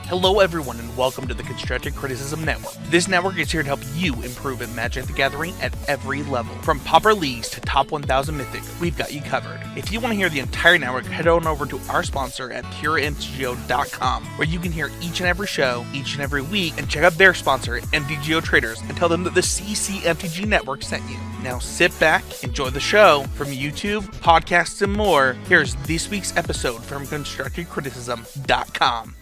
Hello everyone and welcome to the Constructive Criticism Network. This network is here to help you improve at Magic the Gathering at every level. From Pauper Leagues to Top 1000 Mythic, we've got you covered. If you want to hear the entire network, head on over to our sponsor at PureMTGO.com, where you can hear each and every show, each and every week, and check out their sponsor, MTGO Traders, and tell them that the CCMTG Network sent you. Now sit back, enjoy the show. From YouTube, podcasts, and more, here's this week's episode from ConstructiveCriticism.com.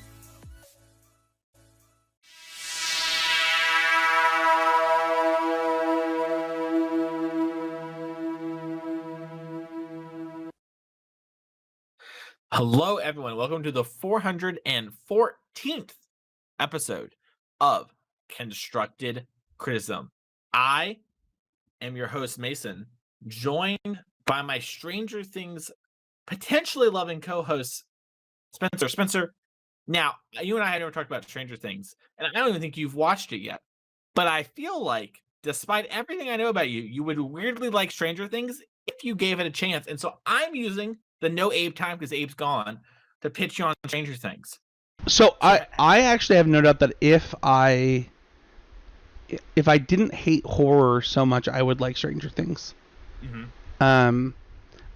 Hello, everyone. Welcome to the 414th episode of Constructed Criticism. I am your host, Mason, joined by my Stranger Things potentially loving co-host, Spencer. Spencer, now, you and I had never talked about Stranger Things, and I don't even think you've watched it yet, but I feel like, despite everything I know about you, you would weirdly like Stranger Things if you gave it a chance, and so I'm using the no Abe time because Abe's gone to pitch you on Stranger Things. So I actually have no doubt that if I didn't hate horror so much, I would like Stranger Things. Mm-hmm. I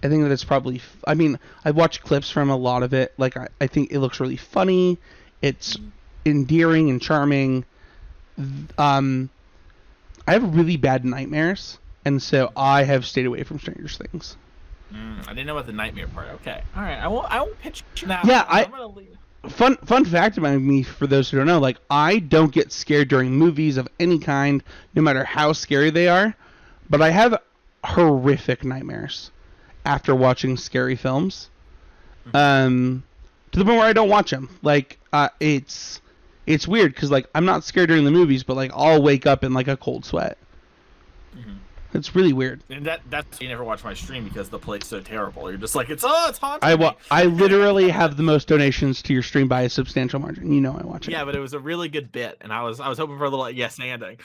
think that it's probably. I mean, I've watched clips from a lot of it. Like I think it looks really funny. It's endearing and charming. I have really bad nightmares, and so I have stayed away from Stranger Things. I didn't know about the nightmare part. Okay, all right. I won't pitch now. Yeah, I'm gonna leave. Fun fact about me, for those who don't know, like I don't get scared during movies of any kind, no matter how scary they are. But I have horrific nightmares after watching scary films. To the point where I don't watch them. Like it's weird because like I'm not scared during the movies, but like I'll wake up in like a cold sweat. Mm-hmm. It's really weird. And that's why you never watch my stream, because the play's so terrible. You're just like, it's haunting me. I literally have the most donations to your stream by a substantial margin. You know I watch it. Yeah, but it was a really good bit, and I was hoping for a little yes anding.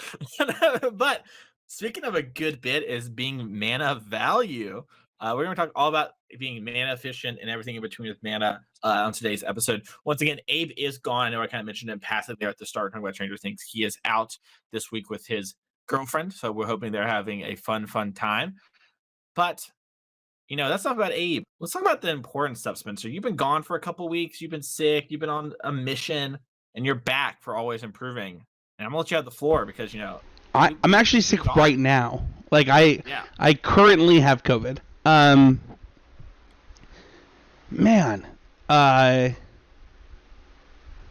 But speaking of a good bit is being mana value. We're going to talk all about being mana efficient and everything in between with mana on today's episode. Once again, Abe is gone. I know I kind of mentioned him passively there at the start talking about Stranger Things. He is out this week with his girlfriend, so we're hoping they're having a fun time. But that's not about Abe. Let's talk about the important stuff, Spencer. You've been gone for a couple weeks. You've been sick. You've been on a mission, and you're back for Always Improving. And I'm gonna let you have the floor because I'm actually sick right now. Like I currently have COVID.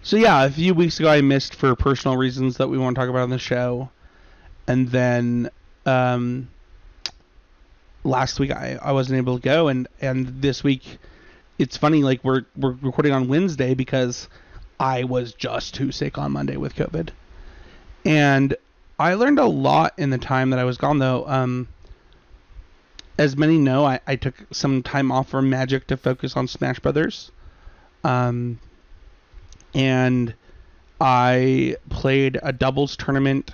So yeah, a few weeks ago I missed for personal reasons that we won't talk about on the show. And then last week I wasn't able to go, and this week it's funny, like we're recording on Wednesday because I was just too sick on Monday with COVID. And I learned a lot in the time that I was gone, though. As many know, I took some time off from Magic to focus on Smash Brothers. And I played a doubles tournament.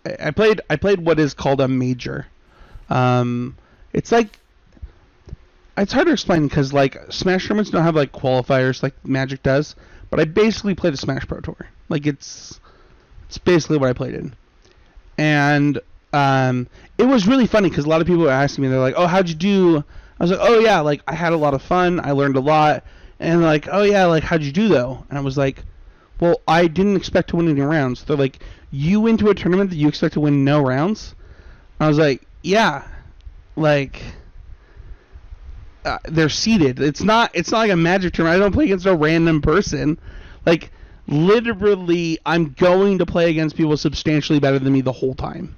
I played what is called a major. It's like, it's hard to explain because like Smash tournaments don't have like qualifiers like Magic does, but I basically played a Smash Pro Tour. Like it's basically what I played in. And it was really funny because a lot of people were asking me, they're like, "Oh, how'd you do?" I was like, "Oh yeah, like I had a lot of fun. I learned a lot." And like, "Oh yeah, like how'd you do though?" And I was like, well, I didn't expect to win any rounds. They're like, you went to a tournament that you expect to win no rounds? I was like, yeah. Like, they're seeded. It's not like a Magic tournament. I don't play against a random person. Like, literally, I'm going to play against people substantially better than me the whole time.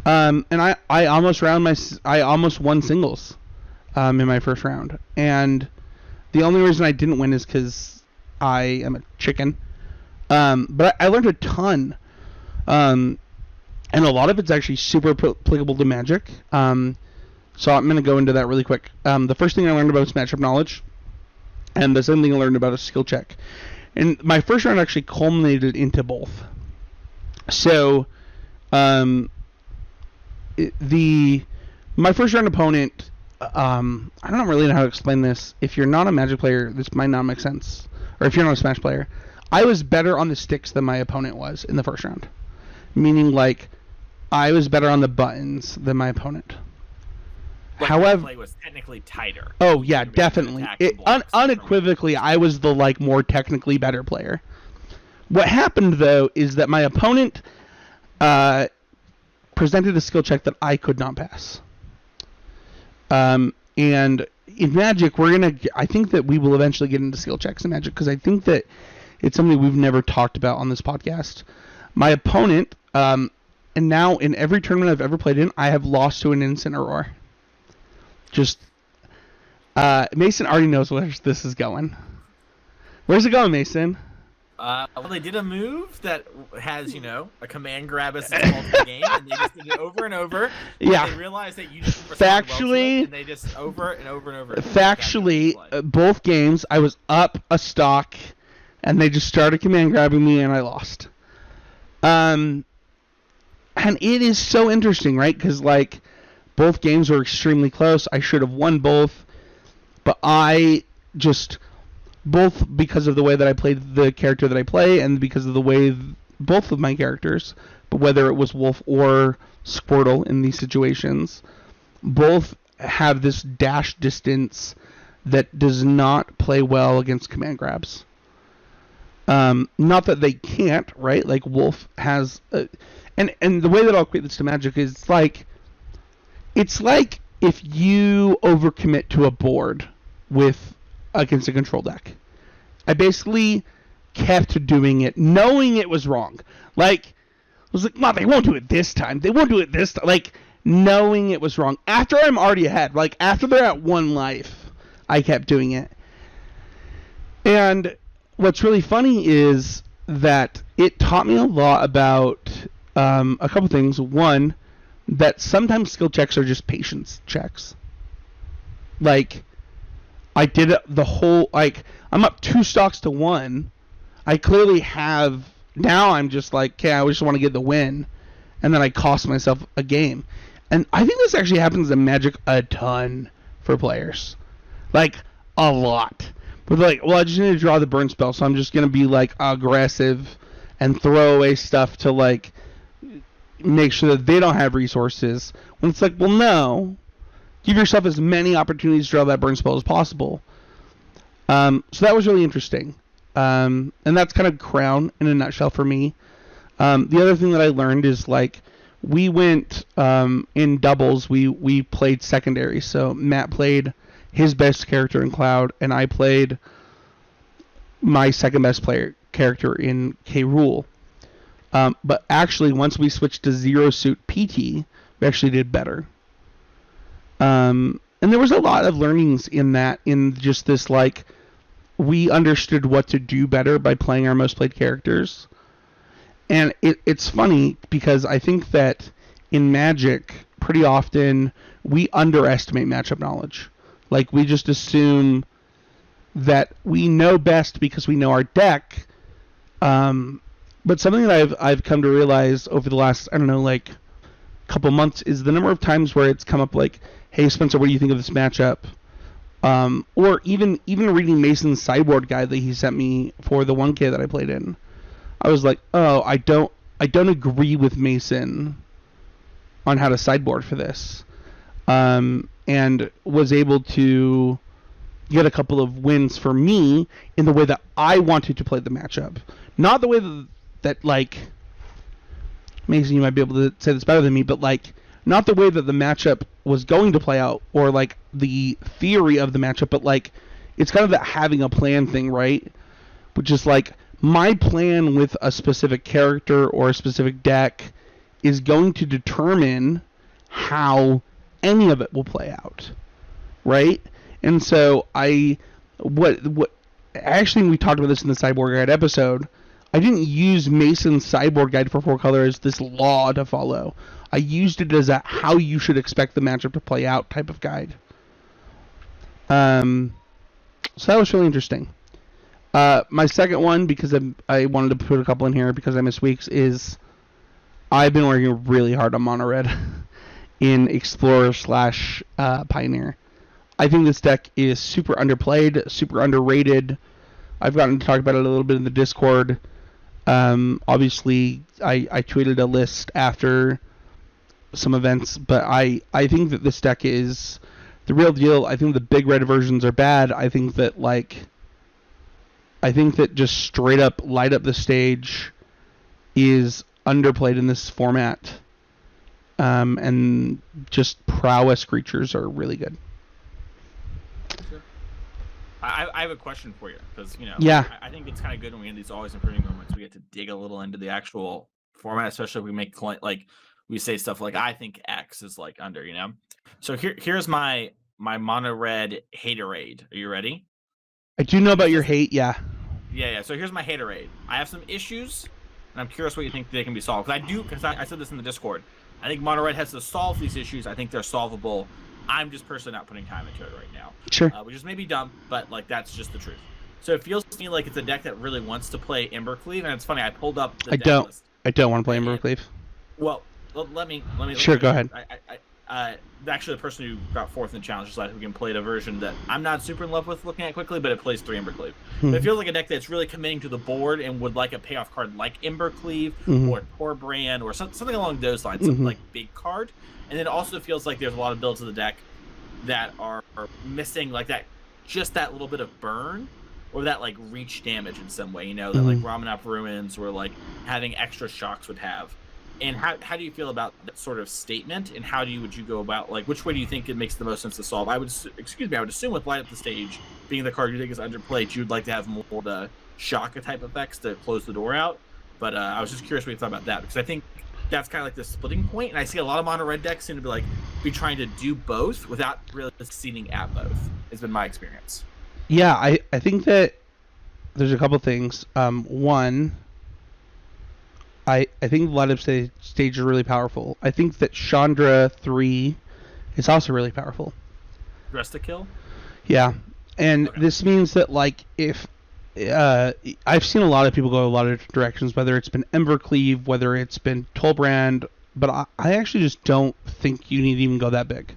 And I almost won singles in my first round. And the only reason I didn't win is because I am a chicken. But I learned a ton. And a lot of it's actually super applicable to Magic. So I'm going to go into that really quick. The first thing I learned about is matchup knowledge. And the second thing I learned about is skill check. And my first round actually culminated into both. So, my first round opponent, I don't really know how to explain this. If you're not a Magic player, this might not make sense. Or if you're not a Smash player, I was better on the sticks than my opponent was in the first round. Meaning, like, I was better on the buttons than my opponent. Like, However, play was technically tighter. oh yeah, definitely. Unequivocally, I was the like more technically better player. What happened though is that my opponent presented a skill check that I could not pass. And in Magic, I think that we will eventually get into skill checks in Magic because I think that it's something we've never talked about on this podcast. My opponent, and now in every tournament I've ever played in, I have lost to an Incineroar. Just, Mason already knows where this is going. Where's it going, Mason? Well, they did a move that has, a command grab as a multiple game, and they just did it over and over. Yeah. They realized that you just factually, and they just over and over and over. Factually, both games I was up a stock, and they just started command grabbing me, and I lost. And it is so interesting, right? Because like both games were extremely close. I should have won both, but I just. Both because of the way that I played the character that I play and because of the way both of my characters, but whether it was Wolf or Squirtle in these situations, both have this dash distance that does not play well against command grabs. Not that they can't, right? Like Wolf has... and the way that I'll equate this to Magic is it's like if you overcommit to a board against a control deck. I basically kept doing it, knowing it was wrong. Like, I was like, "Mom, they won't do it this time. They won't do it this time." Like, knowing it was wrong. After I'm already ahead, like, after they're at 1 life, I kept doing it. And what's really funny is that it taught me a lot about a couple things. One, that sometimes skill checks are just patience checks. Like... I did it the whole, like, I'm up 2 stocks to 1. I clearly have, now I'm just like, okay, I just want to get the win. And then I cost myself a game. And I think this actually happens in Magic a ton for players. Like, a lot. But like, well, I just need to draw the burn spell, so I'm just going to be, like, aggressive and throw away stuff to, like, make sure that they don't have resources. When it's like, well, no. Give yourself as many opportunities to draw that burn spell as possible. So that was really interesting. And that's kind of Crown in a nutshell for me. The other thing that I learned is, like, we went in doubles. We played secondary. So Matt played his best character in Cloud, and I played my second best character in K. Rool. But actually, once we switched to Zero Suit PT, we actually did better. And there was a lot of learnings in that, in just this, like, we understood what to do better by playing our most played characters. And it's funny because I think that in Magic, pretty often, we underestimate matchup knowledge. Like, we just assume that we know best because we know our deck. But something that I've come to realize over the last, I don't know, like, couple months is the number of times where it's come up like, hey Spencer, what do you think of this matchup? Or even reading Mason's sideboard guide that he sent me for the 1K that I played in, I was like, oh, I don't agree with Mason on how to sideboard for this, and was able to get a couple of wins for me in the way that I wanted to play the matchup, not the way that like. Mason, you might be able to say this better than me, but like not the way that the matchup was going to play out or like the theory of the matchup, but like it's kind of that having a plan thing, right? Which is like my plan with a specific character or a specific deck is going to determine how any of it will play out, right? And so actually we talked about this in the Sideboard Guide episode. I didn't use Mason's Sideboard Guide for 4-color as this law to follow. I used it as a how you should expect the matchup to play out type of guide. So that was really interesting. My second one, because I wanted to put a couple in here because I missed weeks, is I've been working really hard on Mono Red in Explorer / Pioneer. I think this deck is super underplayed, super underrated. I've gotten to talk about it a little bit in the Discord. Obviously, I tweeted a list after some events, but I think that this deck is the real deal. I think the big red versions are bad. I think that just straight up light up the stage is underplayed in this format. And just prowess creatures are really good. I have a question for you because Yeah. I think it's kind of good when we have these always improving moments. We get to dig a little into the actual format, especially if we make we say stuff like I think X is like under. So here's my mono red haterade. Are you ready? I do know about your hate. Yeah. Yeah. So here's my haterade. I have some issues, and I'm curious what you think they can be solved. Because I said this in the Discord. I think mono red has to solve these issues. I think they're solvable. I'm just personally not putting time into it right now. Sure. Which is maybe dumb, but that's just the truth. So it feels to me like it's a deck that really wants to play Embercleave, and it's funny. I pulled up the deck list. I don't want to play Embercleave. Well, let me. Sure, go ahead. Actually, the person who got fourth in the challenge last weekend played a version that I'm not super in love with looking at quickly, but it plays 3 Embercleave. But it feels like a deck that's really committing to the board and would like a payoff card like Embercleave or Torbrand or something along those lines, something like big card. And it also feels like there's a lot of builds of the deck that are missing just that little bit of burn or that reach damage in some way, that Ramunap Ruins or having extra shocks would have. And how do you feel about that sort of statement? And how would you go about which way do you think it makes the most sense to solve? I would assume with Light Up the Stage being the card you think is underplayed, you'd like to have more of the shock type effects to close the door out. But I was just curious what you thought about that because I think that's kind of the splitting point, and I see a lot of mono red decks seem to be trying to do both without really succeeding at both. Has been my experience. Yeah, I think that there's a couple things. One, I think Light Up Stage is really powerful. I think that Chandra 3 is also really powerful. Dress to Kill? Yeah, and this means that if I've seen a lot of people go a lot of different directions, whether it's been Embercleave, whether it's been Tolbrand, but I actually just don't think you need to even go that big.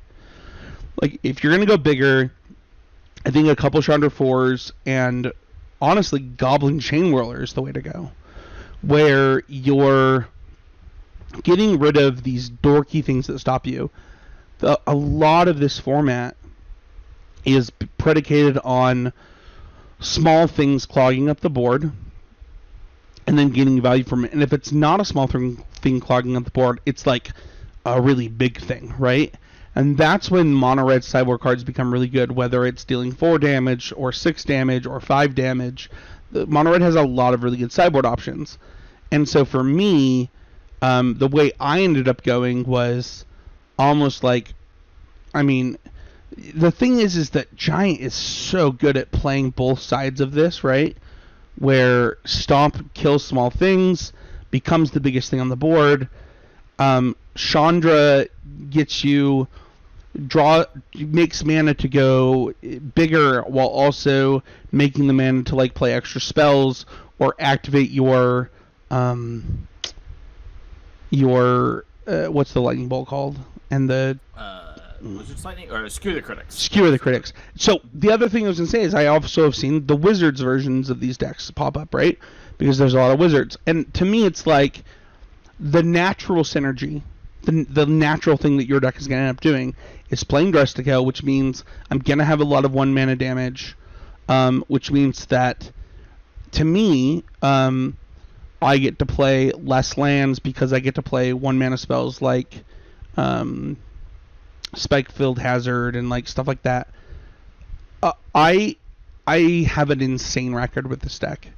If you're going to go bigger, I think a couple Chandra 4s and honestly Goblin Chainwhirler is the way to go, where you're getting rid of these dorky things that stop you. A lot of this format is predicated on small things clogging up the board and then gaining value from it. And if it's not a small thing clogging up the board, it's a really big thing, right? And that's when mono red sideboard cards become really good, whether it's dealing 4 damage or 6 damage or 5 damage. The mono red has a lot of really good sideboard options. And so for me, the way I ended up going was almost the thing is that Giant is so good at playing both sides of this, right? Where Stomp kills small things, becomes the biggest thing on the board. Chandra gets you makes mana to go bigger while also making the mana to play extra spells or activate your what's the lightning bolt called? And the Wizard's Lightning or Skewer the Critics. Skewer the Critics. So the other thing I was going to say is I also have seen the Wizards versions of these decks pop up, right? Because there's a lot of Wizards. And to me, it's the natural synergy, the natural thing that your deck is going to end up doing is playing Dress to Kill, which means I'm going to have a lot of 1 mana damage, which means that, to me, I get to play less lands because I get to play 1 mana spells like Spike-Filled Hazard and stuff like that. I have an insane record with this deck.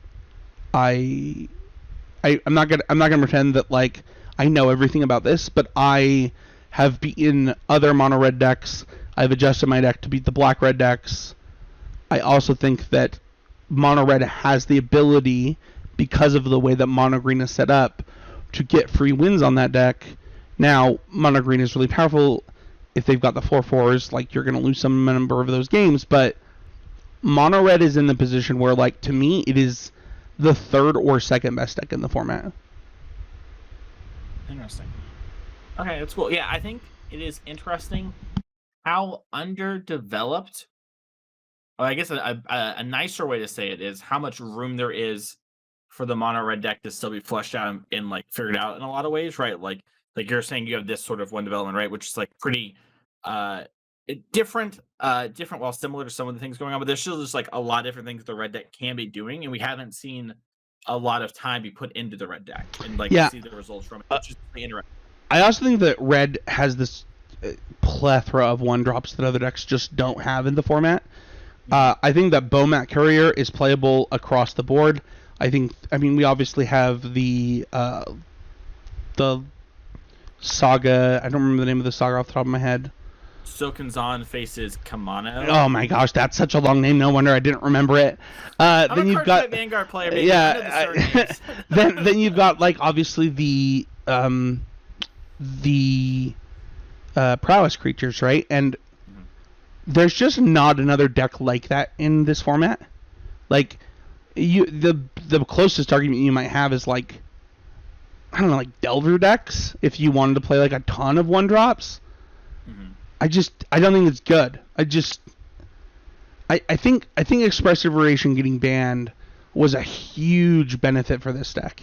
I'm not gonna pretend that I know everything about this, but I have beaten other mono red decks. I've adjusted my deck to beat the black red decks. I also think that mono red has the ability, because of the way that mono green is set up, to get free wins on that deck. Now, mono green is really powerful. If they've got the 4/4s, you're going to lose some number of those games, but mono red is in the position where, to me, it is the 3rd or 2nd best deck in the format. Interesting. Okay, that's cool. Yeah, I think it is interesting how underdeveloped I guess a nicer way to say it is how much room there is for the mono red deck to still be fleshed out and like figured out in a lot of ways, right? Like you're saying you have this sort of one development, right? Which is like pretty uh different while similar to some of the things going on, but there's still just like a lot of different things the red deck can be doing, and we haven't seen a lot of time be put into the red deck and like Yeah. see the results from it, which is really interesting. I also think that red has this plethora of one drops that other decks just don't have in the format. I think that Bomat Courier is playable across the board. I mean, we obviously have the saga. I don't remember the name of the saga off the top of my head. Silken faces Kamano. Oh my gosh, that's such a long name. No wonder I didn't remember it. Then you've got Vanguard player. Baby. Yeah. then you've got like obviously the prowess creatures, right? And there's just not another deck like that in this format. Like the closest argument you might have is like, I don't know, like Delver decks if you wanted to play like a ton of one drops. I don't think it's good. I think Expressive Variation getting banned was a huge benefit for this deck,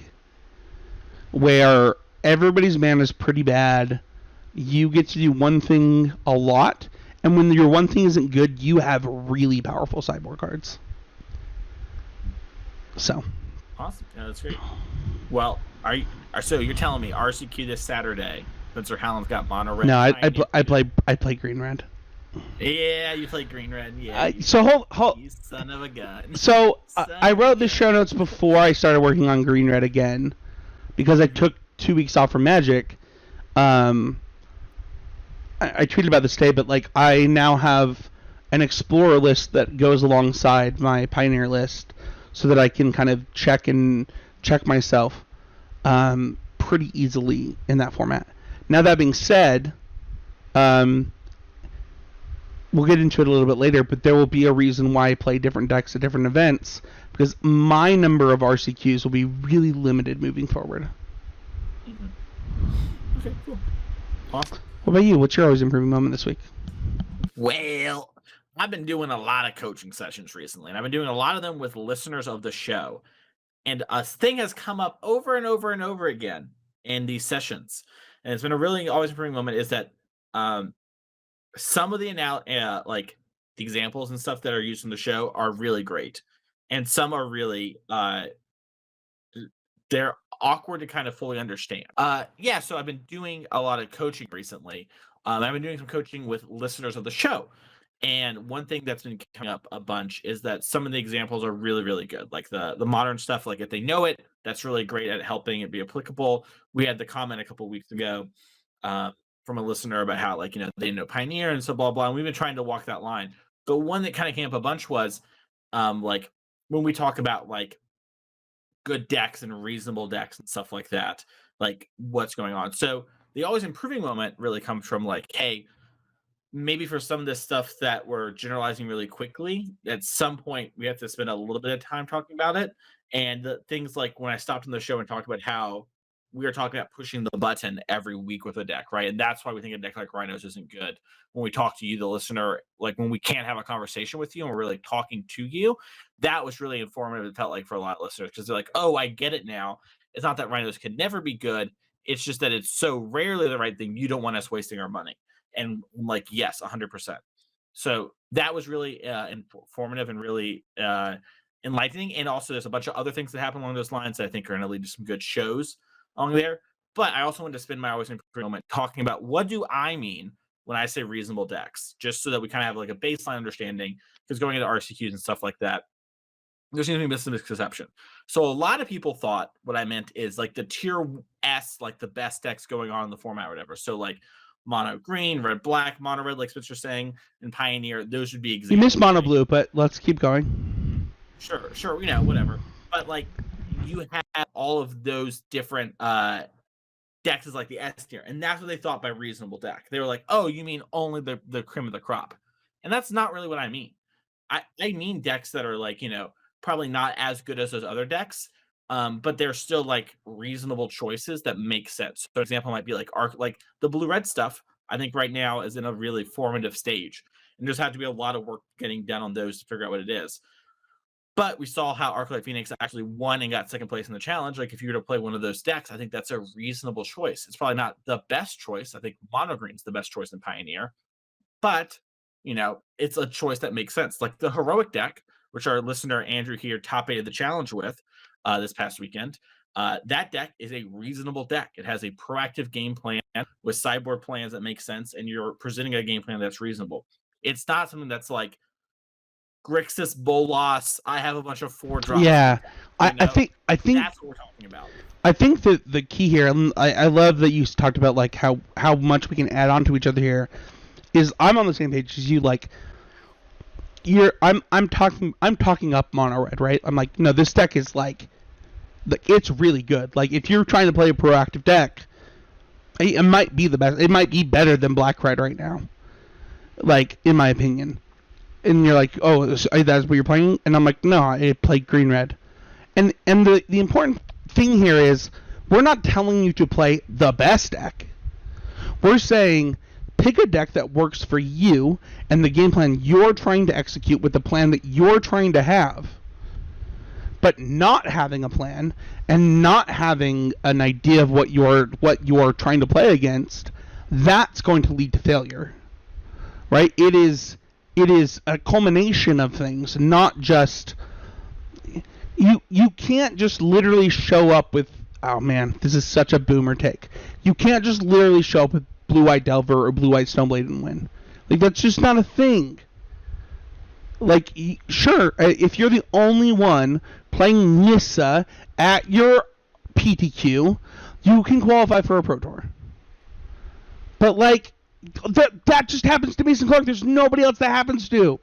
where everybody's mana is pretty bad. You get to do one thing a lot, and when your one thing isn't good, you have really powerful sideboard cards. So. Awesome. Yeah, that's great. Well, so you're telling me RCQ this Saturday? Spencer Hallam's got mono red. No, I play green red. Yeah, you play green red. Yeah. So hold. You son of a gun. So I wrote the show notes before I started working on green red again, because I took 2 weeks off from Magic. I tweeted about this today, but like I now have an Explorer list that goes alongside my Pioneer list, so that I can kind of check myself pretty easily in that format. Now, that being said, we'll get into it a little bit later, but there will be a reason why I play different decks at different events, because my number of RCQs will be really limited moving forward. Okay, cool. Awesome. What about you? What's your always improving moment this week? Well, I've been doing a lot of coaching sessions recently, and I've been doing a lot of them with listeners of the show. And a thing has come up over and over and over again in these sessions, and it's been a really always improving moment, is that some of the like the examples and stuff that are used in the show are really great, and some are really they're awkward to kind of fully understand. So I've been doing a lot of coaching recently. I've been doing some coaching with listeners of the show. And one thing that's been coming up a bunch is that some of the examples are really, really good. Like the modern stuff, like if they know it, that's really great at helping it be applicable. We had the comment a couple of weeks ago from a listener about how, like, they know Pioneer and so blah, blah. And we've been trying to walk that line. But one that kind of came up a bunch was like when we talk about like good decks and reasonable decks and stuff like that, like what's going on. So the always improving moment really comes from like, hey, maybe for some of this stuff that we're generalizing really quickly, at some point we have to spend a little bit of time talking about it. And the things like when I stopped on the show and talked about how we were talking about pushing the button every week with a deck, right? And that's why we think a deck like Rhinos isn't good. When we talk to you, the listener, like when we can't have a conversation with you and we're really talking to you, that was really informative. It felt like for a lot of listeners, because they're like, oh, I get it now. It's not that Rhinos can never be good. It's just that it's so rarely the right thing. You don't want us wasting our money. And I'm like, yes, 100%. So that was really informative and really enlightening. And also there's a bunch of other things that happen along those lines that I think are going to lead to some good shows along there. But I also wanted to spend my always improving moment talking about what do I mean when I say reasonable decks, just so that we kind of have like a baseline understanding, because going into RCQs and stuff like that, there seems to be some misconception. So a lot of people thought what I meant is like the tier S, like the best decks going on in the format or whatever. So like mono green, red black, mono red, like Spencer's saying, and Pioneer, those would be examples. You missed mono blue, but let's keep going. Sure, whatever. But like you have all of those different decks as like the S tier, and that's what they thought by reasonable deck. They were like, oh, you mean only the cream of the crop. And that's not really what I mean. I mean decks that are like, probably not as good as those other decks, but they're still like reasonable choices that make sense. So, an example might be like the blue red stuff. I think right now is in a really formative stage, and there's had to be a lot of work getting done on those to figure out what it is. But we saw how Arclight Phoenix actually won and got second place in the challenge. Like, if you were to play one of those decks, I think that's a reasonable choice. It's probably not the best choice. I think Mono Green's the best choice in Pioneer. But, it's a choice that makes sense. Like the Heroic deck, which our listener Andrew here top-8'd the challenge with this past weekend. That deck is a reasonable deck. It has a proactive game plan with sideboard plans that make sense, and you're presenting a game plan that's reasonable. It's not something that's like Grixis Bolas. I have a bunch of 4-drops. Yeah, I think that's what we're talking about. I think that the key here, and I love that you talked about like how much we can add on to each other here, is I'm on the same page as you. Like, I'm talking up Mono Red, right? I'm like, no, this deck is like it's really good. Like, if you're trying to play a proactive deck, it might be the best. It might be better than Black Red right now, like, in my opinion. And you're like, oh, that's what you're playing? And I'm like, no, I played Green Red. And the important thing here is we're not telling you to play the best deck. We're saying pick a deck that works for you and the game plan you're trying to execute with the plan that you're trying to have. But not having a plan and not having an idea of what you're trying to play against, that's going to lead to failure. Right? It is a culmination of things, not just you can't just literally show up with, oh man, this is such a boomer take. You can't just literally show up with Blue-White Delver or Blue-White Stoneblade and win. Like, that's just not a thing. Like, sure, if you're the only one playing Nissa at your PTQ, you can qualify for a Pro Tour. But, like, that just happens to Mason Clark. There's nobody else that happens to.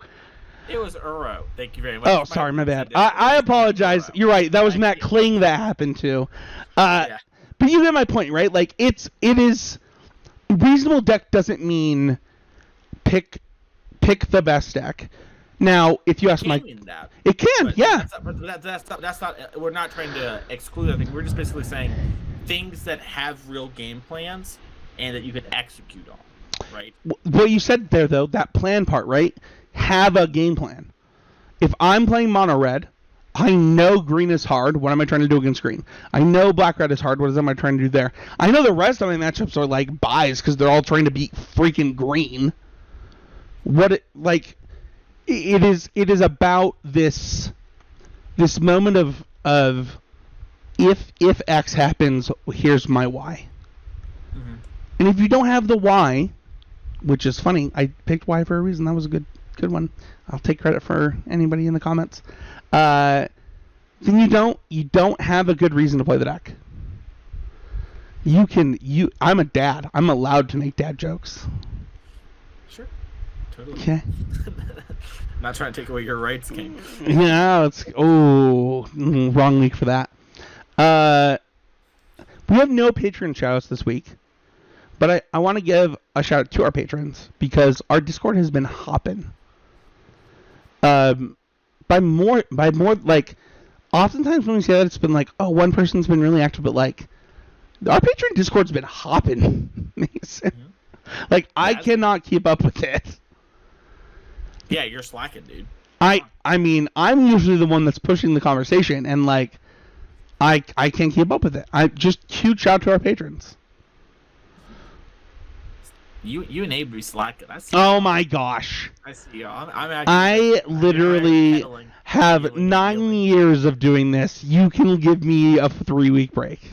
It was Uro. Thank you very much. Oh, sorry, my bad. I apologize. You're right. That was Matt Kling that happened to. Yeah. But you get my point, right? Like, it is reasonable deck doesn't mean pick the best deck. Now, if you ask It my, can mean that, it can, but yeah. That's not. We're not trying to exclude anything. We're just basically saying things that have real game plans and that you can execute on. Right. What you said there, though, that plan part, right? Have a game plan. If I'm playing Mono Red, I know green is hard. What am I trying to do against green? I know Black Red is hard. What am I trying to do there? I know the rest of my matchups are like buys because they're all trying to beat freaking green. It is about this moment of if X happens, here's my Y. Mm-hmm. And if you don't have the Y, which is funny, I picked Y for a reason. That was a good one. I'll take credit for anybody in the comments. Then you don't have a good reason to play the deck. I'm a dad. I'm allowed to make dad jokes. Sure. Totally. Okay. I'm not trying to take away your rights, King. Yeah, wrong week for that. We have no patron shoutouts this week. But I want to give a shout out to our patrons because our Discord has been hopping. By more like, oftentimes when we say that, it's been like, oh, one person's been really active, but like, our patron Discord's been hopping. Mason. Mm-hmm. Like, I cannot keep up with it. Yeah, you're slacking, dude. I mean, I'm usually the one that's pushing the conversation, and like, I can't keep up with it. Just huge shout out to our patrons. You and Abe be slacking. Oh my gosh! I see you. I literally have 9 years of doing this. You can give me a 3-week break.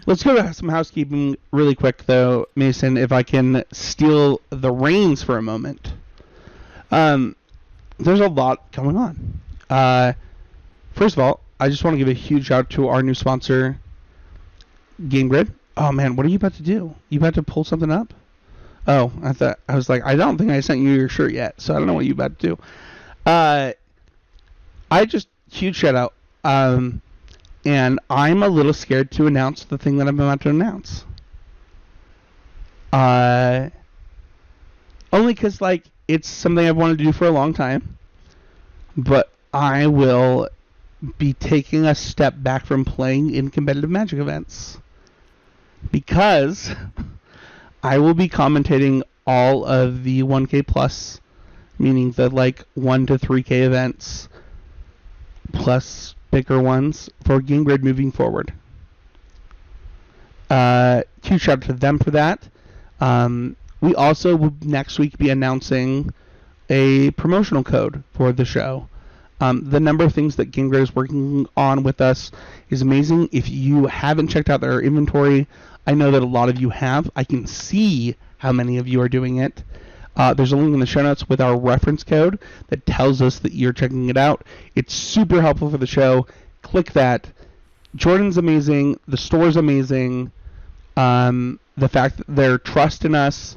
Let's go to some housekeeping really quick, though, Mason. If I can steal the reins for a moment. There's a lot going on. First of all, I just want to give a huge shout out to our new sponsor, Game Grid. Oh man, what are you about to do? You about to pull something up? Oh, I was like, I don't think I sent you your shirt yet, so I don't know what you about to do. Huge shout out. And I'm a little scared to announce the thing that I'm about to announce. Only because like it's something I've wanted to do for a long time, but I will be taking a step back from playing in competitive Magic events. Because I will be commentating all of the 1K plus, meaning the like 1 to 3K events plus bigger ones for Game Grid moving forward. Huge shout out to them for that. We also will next week be announcing a promotional code for the show. The number of things that Game Grid is working on with us is amazing. If you haven't checked out their inventory, I know that a lot of you have. I can see how many of you are doing it. There's a link in the show notes with our reference code that tells us that you're checking it out. It's super helpful for the show. Click that. Jordan's amazing. The store's amazing. The fact that they're trusting us,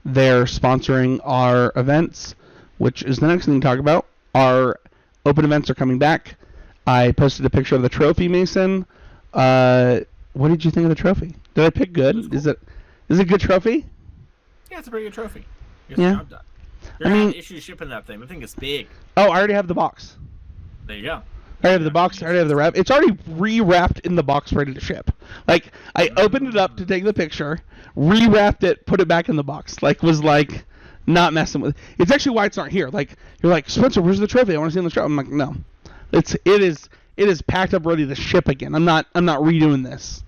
they're sponsoring our events, which is the next thing to talk about. Our open events are coming back. I posted a picture of the trophy, Mason. What did you think of the trophy? Did I pick good? Cool. Is it a good trophy? Yeah, it's a pretty good trophy. Yeah. Job done. You're having issues shipping that thing. The thing is big. Oh, I already have the box. There you go. I have the box. I already have the wrap. It's already re-wrapped in the box, ready to ship. Like, I opened it up to take the picture, re-wrapped it, put it back in the box. Was not messing with. It's actually why it's not here. Like, you're like, Spencer, where's the trophy? I want to see it on the show. I'm like, no, it is packed up, ready to ship again. I'm not redoing this.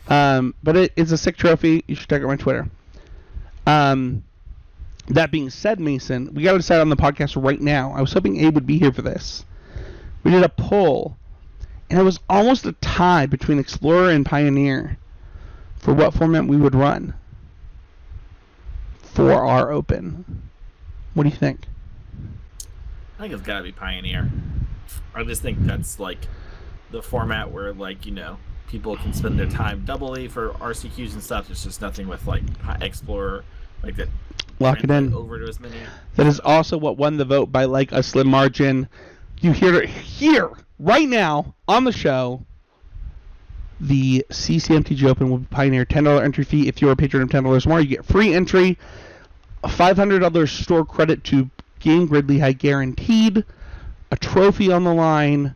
But it's a sick trophy. You should check out my Twitter. That being said, Mason, we got to decide on the podcast right now. I was hoping Abe would be here for this. We did a poll, and it was almost a tie between Explorer and Pioneer for what format we would run for our Open. What do you think? I think it's got to be Pioneer. I just think that's the format where people can spend their time doubly for RCQs and stuff. There's just nothing with Explorer that. Lock it in. Over to as many. That is also what won the vote by a slim margin. You hear it here right now on the show. The CCMTG Open will be Pioneer $10 entry fee. If you're a patron of $10 more, you get free entry, a $500 store credit to Game Grid Lehigh guaranteed, a trophy on the line.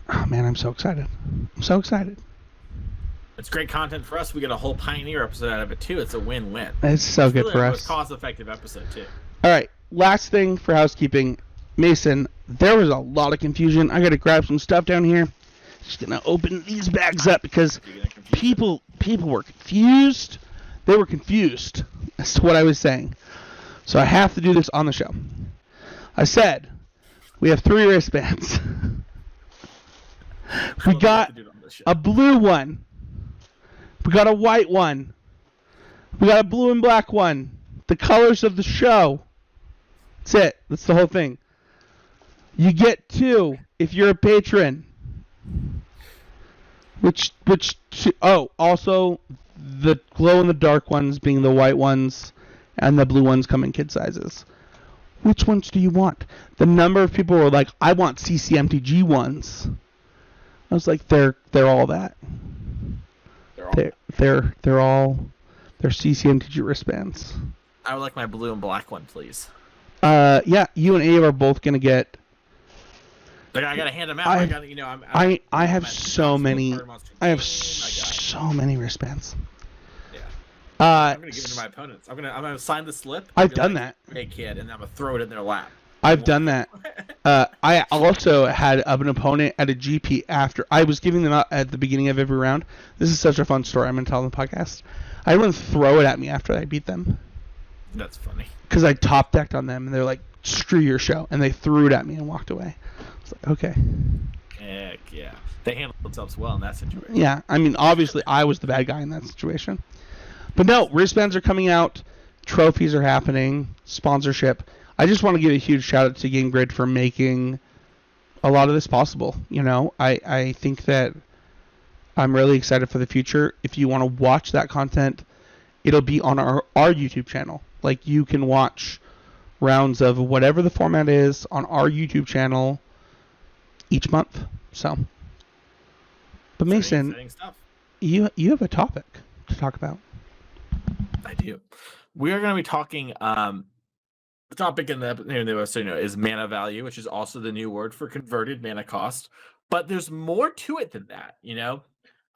Oh man, I'm so excited! I'm so excited. It's great content for us. We get a whole Pioneer episode out of it too. It's a win-win. It's so good really for the us. Most cost-effective episode too. All right, last thing for housekeeping, Mason. There was a lot of confusion. I got to grab some stuff down here. Just gonna open these bags up because people were confused. They were confused as to what I was saying. So I have to do this on the show. I said we have 3 wristbands. We got a blue one. We got a white one. We got a blue and black one. The colors of the show. That's it. That's the whole thing. You get 2 if you're a patron. Also the glow-in-the-dark ones being the white ones and the blue ones come in kid sizes. Which ones do you want? The number of people were like, I want CCMTG ones. I was like, they're all that. They're all CCMTG wristbands. I would like my blue and black one, please. Yeah, you and Abe are both gonna get. I gotta hand them out. I have so many. I have so many wristbands. Yeah. I'm gonna give it to my opponents. I'm gonna sign the slip. I've done that. Hey kid, and I'm gonna throw it in their lap. I've done that. I also had an opponent at a GP after I was giving them out at the beginning of every round. This is such a fun story. I'm gonna tell on the podcast. I had one throw it at me after I beat them. That's funny. Because I top decked on them, and they're like, "Screw your show," and they threw it at me and walked away. I was like, okay. Heck yeah, they handled themselves well in that situation. Yeah, I mean, obviously, I was the bad guy in that situation. But no, wristbands are coming out, trophies are happening, sponsorship. I just want to give a huge shout out to Game Grid for making a lot of this possible. I think that I'm really excited for the future. If you want to watch that content, it'll be on our YouTube channel. You can watch rounds of whatever the format is on our YouTube channel each month. So, but Mason, you have a topic to talk about. I do. We are going to be talking. The topic in the episode is mana value, which is also the new word for converted mana cost. But there's more to it than that.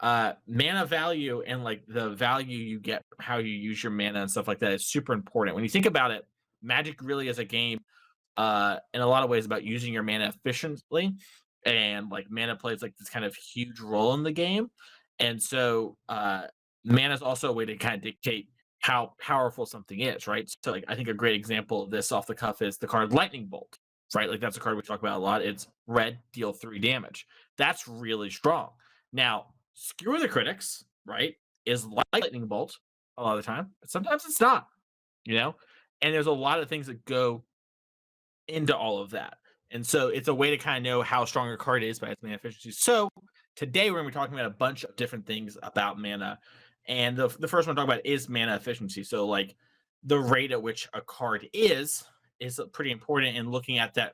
mana value and like the value you get from how you use your mana and stuff like that is super important. When you think about it, Magic really is a game in a lot of ways about using your mana efficiently, and like mana plays like this kind of huge role in the game. And so mana is also a way to kind of dictate how powerful something is, right? So like I think a great example of this off the cuff is the card Lightning Bolt, right? Like that's a card we talk about a lot. It's red, deal 3 damage. That's really strong. Now, Skewer the Critics, right, is like Lightning Bolt a lot of the time, but sometimes it's not, you know? And there's a lot of things that go into all of that. And so it's a way to kind of know how strong a card is by its mana efficiency. So today we're going to be talking about a bunch of different things about mana. And the first one to talk about is mana efficiency. So like the rate at which a card is pretty important, and looking at that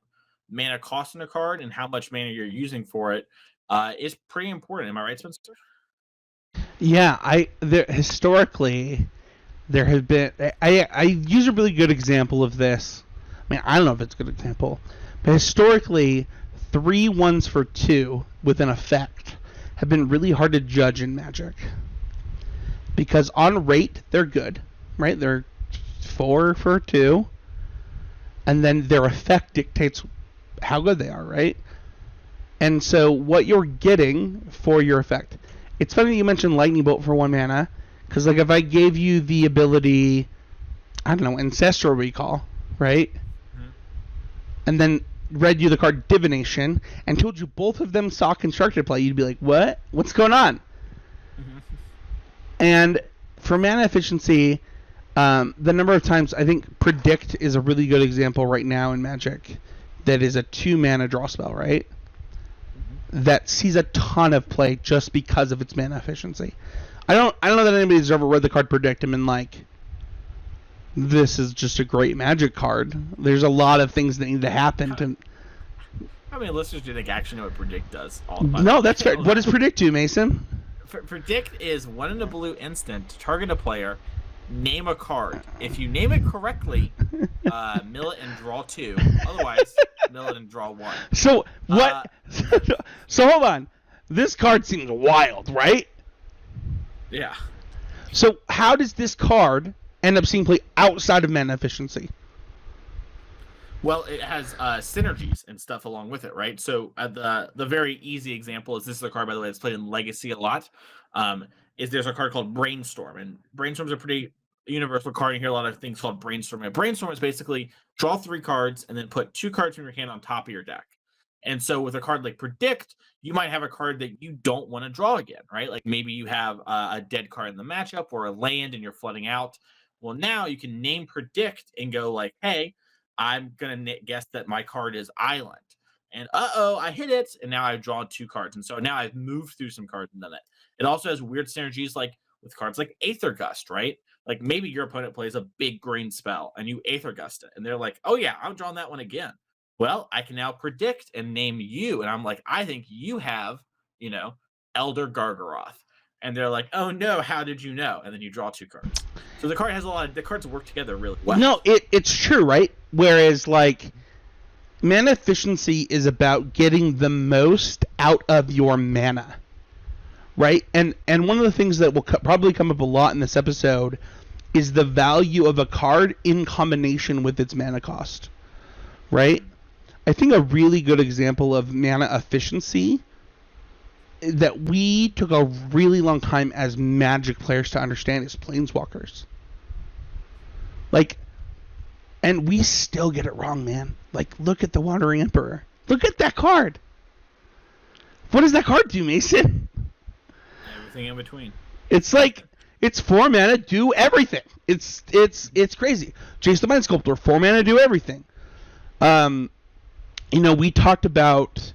mana cost in a card and how much mana you're using for it is pretty important. Am I right, Spencer? Yeah, historically there have been I use a really good example of this. I mean, I don't know if it's a good example, but historically 3 1s for 2 with an effect have been really hard to judge in Magic. Because on rate, they're good, right? They're 4 for 2. And then their effect dictates how good they are, right? And so what you're getting for your effect. It's funny you mentioned Lightning Bolt for 1 mana. Because like if I gave you the ability, I don't know, Ancestral Recall, right? Mm-hmm. And then read you the card Divination and told you both of them saw constructed play, you'd be like, what? What's going on? Mm-hmm. And for mana efficiency, the number of times, I think Predict is a really good example right now in Magic that is a 2 mana draw spell, right? Mm-hmm. That sees a ton of play just because of its mana efficiency. I don't know that anybody's ever read the card Predict and been like, this is just a great Magic card. There's a lot of things that need to happen to... How many listeners do you think actually know what Predict does? No, that's fair. What does Predict do, Mason? Predict is 1 in a blue instant to target a player, name a card. If you name it correctly, mill it and draw 2. Otherwise, mill it and draw 1. So what? So hold on. This card seems wild, right? Yeah. So how does this card end up seeing play outside of mana efficiency? Well, it has synergies and stuff along with it, right? So the very easy example is, this is a card, by the way, that's played in Legacy a lot. Is there's a card called Brainstorm, and Brainstorm's a pretty universal card. You hear a lot of things called Brainstorm. And Brainstorm is basically draw 3 cards and then put 2 cards from your hand on top of your deck. And so with a card like Predict, you might have a card that you don't want to draw again, right? Like maybe you have a dead card in the matchup or a land and you're flooding out. Well, now you can name Predict and go like, hey, I'm going to guess that my card is Island. And I hit it, and now I've drawn 2 cards. And so now I've moved through some cards and done it. It also has weird synergies like with cards like Aether Gust, right? Like maybe your opponent plays a big green spell and you Aether Gust it. And they're like, oh yeah, I've drawn that one again. Well, I can now predict and name you. And I'm like, I think you have, Elder Gargaroth. And they're like, oh no, how did you know? And then you draw 2 cards. So the card has the cards work together really well. No, it's true, right? Whereas like mana efficiency is about getting the most out of your mana, right? And one of the things that will probably come up a lot in this episode is the value of a card in combination with its mana cost, right? I think a really good example of mana efficiency that we took a really long time as Magic players to understand is Planeswalkers. Like, and we still get it wrong, man. Like, look at the Wandering Emperor. Look at that card. What does that card do, Mason? Everything in between. It's like, it's 4 mana, do everything. It's crazy. Jace the Mind Sculptor, 4 mana, do everything. We talked about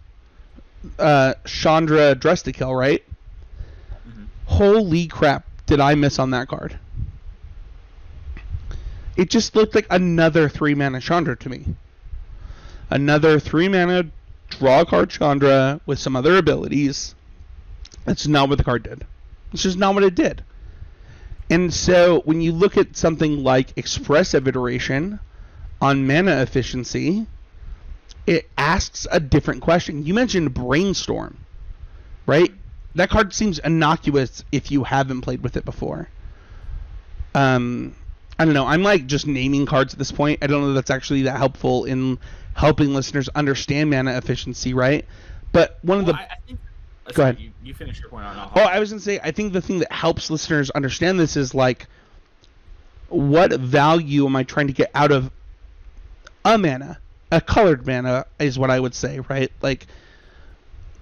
Chandra Dress to Kill, right? Mm-hmm. Holy crap, did I miss on that card. It just looked like another 3 mana Chandra to me. Another 3 mana draw card Chandra with some other abilities. That's not what the card did. It's just not what it did. And so when you look at something like Expressive Iteration on mana efficiency, it asks a different question. You mentioned Brainstorm, right? that card seems innocuous if you haven't played with it before. I don't know. I'm like just naming cards at this point. I don't know if that's actually that helpful in helping listeners understand mana efficiency, right? But one of the I think. Go ahead. You finish your point on. Oh, I was gonna say, I think the thing that helps listeners understand this is like, what value am I trying to get out of a mana? A colored mana is what I would say, right? Like,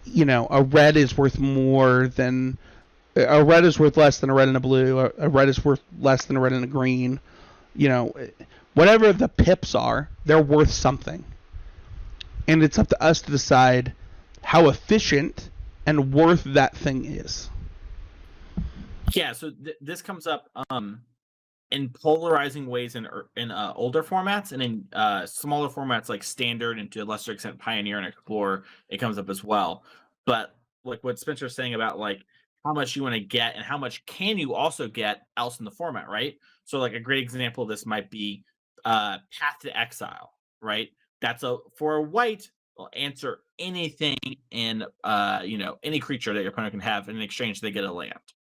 a red is worth more than a red is worth less than a red and a blue. A red is worth less than a red and a green. Whatever the pips are, they're worth something, and it's up to us to decide how efficient and worth that thing is. Yeah, so this comes up in polarizing ways in older formats, and in smaller formats like Standard and to a lesser extent Pioneer and Explorer, it comes up as well. But like what Spencer's saying about like how much you want to get and how much can you also get else in the format, right? So like a great example of this might be Path to Exile, right? That's for a white will answer anything in any creature that your opponent can have, and in exchange they get a land,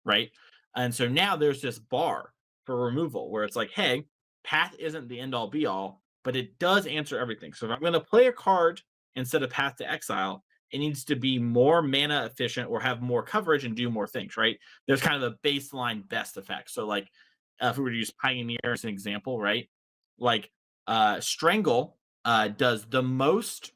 right? And so now there's this bar for removal where it's like, hey, Path isn't the end all be all, but it does answer everything. So if I'm going to play a card instead of Path to Exile, it needs to be more mana efficient or have more coverage and do more things, right? There's kind of a baseline best effect. So like if we were to use Pioneer as an example, right? Like Strangle does the most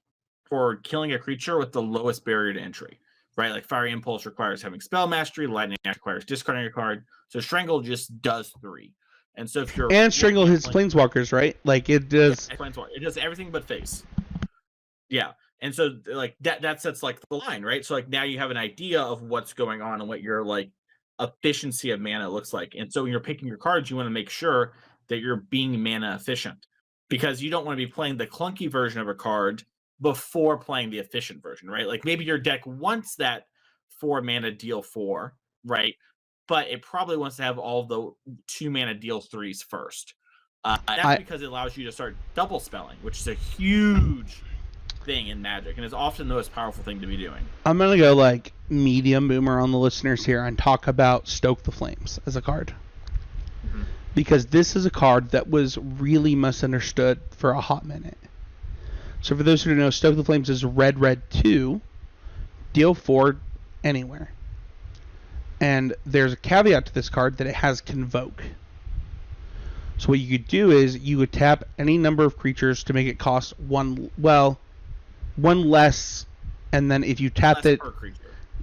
for killing a creature with the lowest barrier to entry, right? Like Fiery Impulse requires having Spell Mastery, Lightning Act requires discarding a card. So Strangle just does 3. And so if you're Strangle hits Planeswalkers, right? Like it does. It does everything but face. Yeah. And so like that sets like the line, right? So like now you have an idea of what's going on and what your like efficiency of mana looks like. And so when you're picking your cards, you want to make sure that you're being mana efficient, because you don't want to be playing the clunky version of a card before playing the efficient version, right? Like maybe your deck wants that 4 mana deal 4, right? But it probably wants to have all the 2 mana deal 3s first. That's because it allows you to start double spelling, which is a huge thing in Magic, and is often the most powerful thing to be doing. I'm gonna go like medium boomer on the listeners here and talk about Stoke the Flames as a card, because this is a card that was really misunderstood for a hot minute. So for those who don't know, Stoke the Flames is red 2, deal 4 anywhere. And there's a caveat to this card that it has Convoke. So what you could do is you would tap any number of creatures to make it cost one less, and then if you tapped it,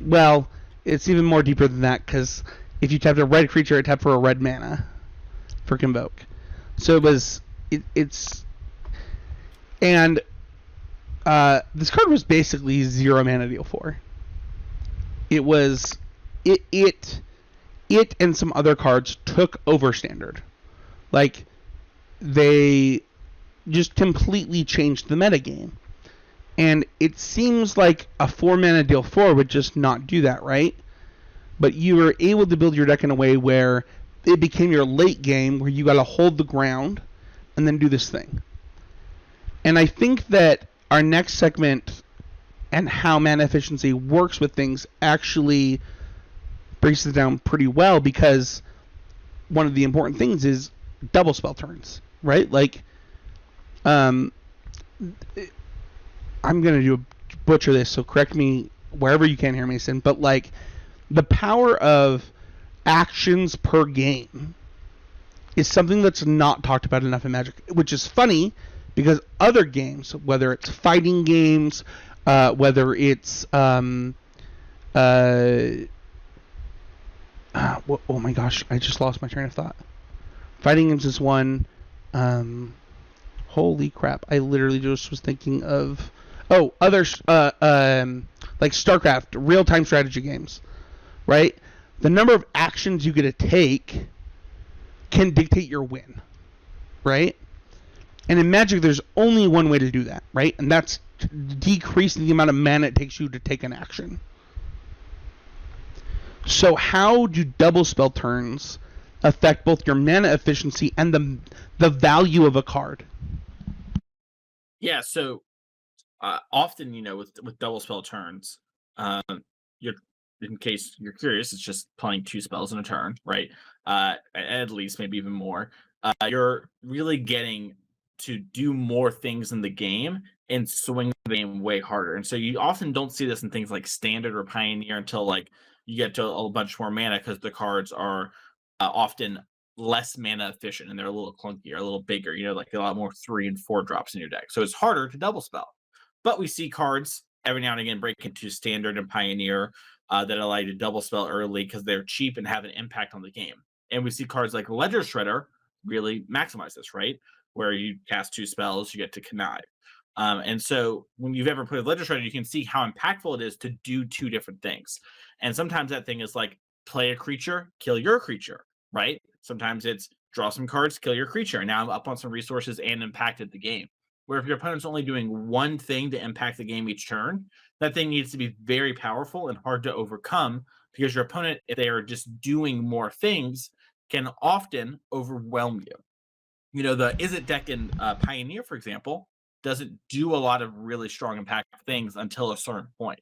well, it's even more deeper than that, because if you tapped a red creature, it tapped for a red mana for Convoke. So this card was basically 0 mana deal 4. It was it and some other cards took over Standard. Like, they just completely changed the metagame. And it seems like a 4 mana deal 4 would just not do that, right? But you were able to build your deck in a way where it became your late game, where you got to hold the ground and then do this thing. And I think that our next segment and how mana efficiency works with things actually breaks it down pretty well, because one of the important things is double spell turns, right? Like, I'm going to butcher this, so correct me wherever you can hear, Mason, but like the power of actions per game is something that's not talked about enough in Magic, which is funny because other games, whether it's fighting games, whether it's oh my gosh, I just lost my train of thought. Fighting games is one. Holy crap! I literally just was thinking of others like StarCraft, real-time strategy games, right? The number of actions you get to take can dictate your win, right? And in Magic, there's only one way to do that, right? And that's decreasing the amount of mana it takes you to take an action. So how do double spell turns affect both your mana efficiency and the value of a card? Yeah, so often, with double spell turns, you're in case you're curious, it's just playing 2 spells in a turn, right? At least, maybe even more. You're really getting to do more things in the game and swing the game way harder. And so you often don't see this in things like Standard or Pioneer until like you get to a bunch more mana, because the cards are often less mana efficient and they're a little clunkier, a little bigger, like a lot more 3 and 4 drops in your deck. So it's harder to double spell. But we see cards every now and again break into Standard and Pioneer that allow you to double spell early because they're cheap and have an impact on the game. And we see cards like Ledger Shredder really maximize this, right? Where you cast 2 spells, you get to connive. And so when you've ever played Ledger Shredder, you can see how impactful it is to do 2 different things. And sometimes that thing is like play a creature, kill your creature, right? Sometimes it's draw some cards, kill your creature. And now I'm up on some resources and impacted the game. Where if your opponent's only doing one thing to impact the game each turn, that thing needs to be very powerful and hard to overcome, because your opponent, if they are just doing more things, can often overwhelm you. The Izzet deck in Pioneer, for example, doesn't do a lot of really strong impact things until a certain point.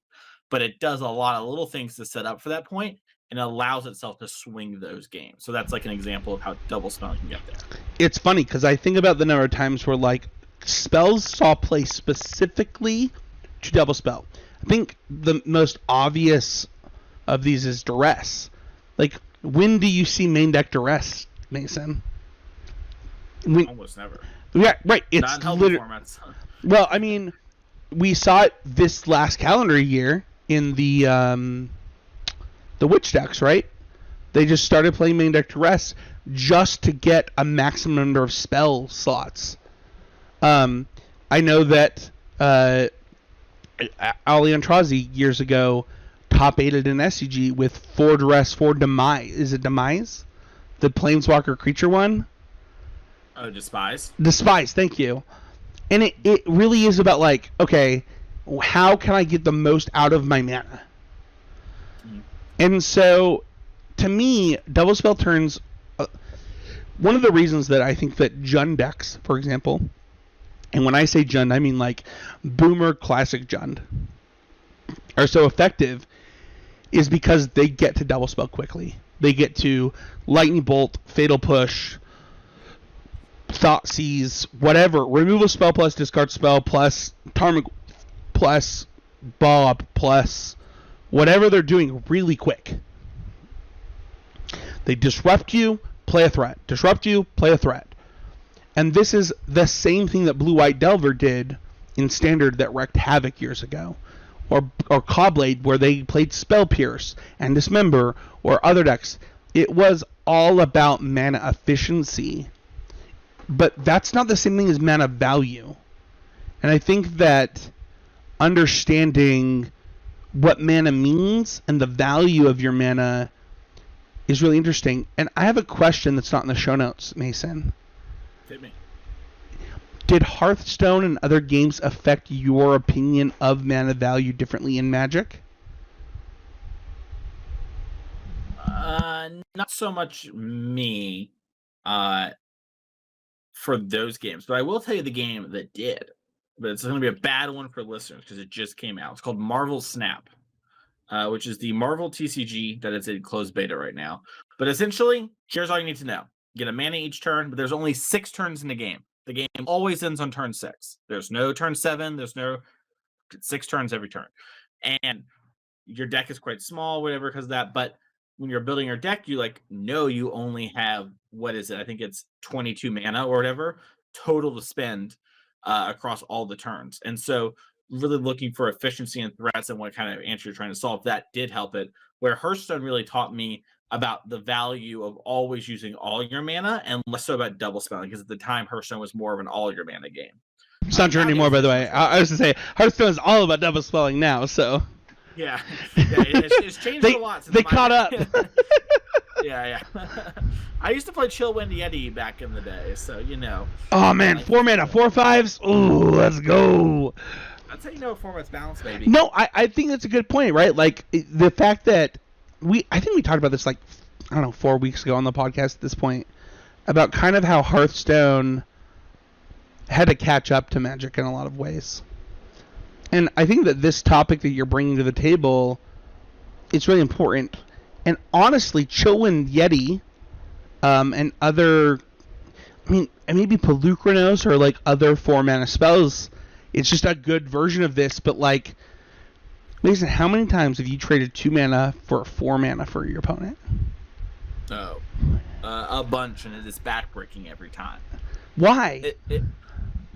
But it does a lot of little things to set up for that point and allows itself to swing those games. So that's like an example of how double spelling can get there. It's funny because I think about the number of times where like spells saw play specifically to double spell. I think the most obvious of these is Duress. Like, when do you see main deck Duress, Mason? Almost never. Yeah, right. It's not in healthy formats. Well, I mean, we saw it this last calendar year in the Witch decks, right? They just started playing main deck Duress just to get a maximum number of spell slots. I know that Ali Antrazi years ago top 8'd an SCG with 4 Duress, 4 Demise. Is it Demise? The Planeswalker creature one? Oh, Despise. Despise, thank you. And it really is about like, okay, how can I get the most out of my mana? Mm-hmm. And so, to me, double spell turns... one of the reasons that I think that Jund decks, for example... And when I say Jund, I mean like Boomer Classic Jund are so effective is because they get to double spell quickly. They get to Lightning Bolt, Fatal Push, Thoughtseize, whatever. Remove a spell plus discard spell plus Tarmogoyf plus Bob plus whatever they're doing really quick. They disrupt you, play a threat. Disrupt you, play a threat. And this is the same thing that Blue White Delver did in Standard that wrecked Havoc years ago. Or Caw-Blade, where they played Spell Pierce and Dismember, or other decks. It was all about mana efficiency. But that's not the same thing as mana value. And I think that understanding what mana means and the value of your mana is really interesting. And I have a question that's not in the show notes, Mason. Hit me. Did Hearthstone and other games affect your opinion of mana value differently in Magic? Not so much me for those games, but I will tell you the game that did. But it's going to be a bad one for listeners because it just came out. It's called Marvel Snap, which is the Marvel TCG that is in closed beta right now. But essentially, here's all you need to know. Get a mana each turn, but there's only 6 turns in the game. The game always ends on turn 6. There's no turn 7. There's no 6 turns every turn. And your deck is quite small, whatever, because of that. But when you're building your deck, you know you only have, what is it? I think it's 22 mana or whatever total to spend across all the turns. And so really looking for efficiency and threats and what kind of answer you're trying to solve, that did help it. Where Hearthstone really taught me about the value of always using all your mana and less so about double spelling, because at the time Hearthstone was more of an all your mana game. It's not true anymore, by the way. I was to say Hearthstone is all about double spelling now, so yeah, it's changed a lot since they caught up. yeah I used to play Chillwind Yeti back in the day, so oh man, 4 mana 4/5s. Ooh, let's go. That's how you know format's balanced, baby. No, I think that's a good point, right? Like the fact that I think we talked about this 4 weeks ago on the podcast at this point, about kind of how Hearthstone had to catch up to Magic in a lot of ways. And I think that this topic that you're bringing to the table it's really important. And honestly, Cho and Yeti, and other, I mean, and maybe Pelucranos or like other 4-mana spells, it's just a good version of this. But like, Mason, how many times have you traded 2 mana for 4 mana for your opponent? Oh, a bunch, and it is backbreaking every time. Why?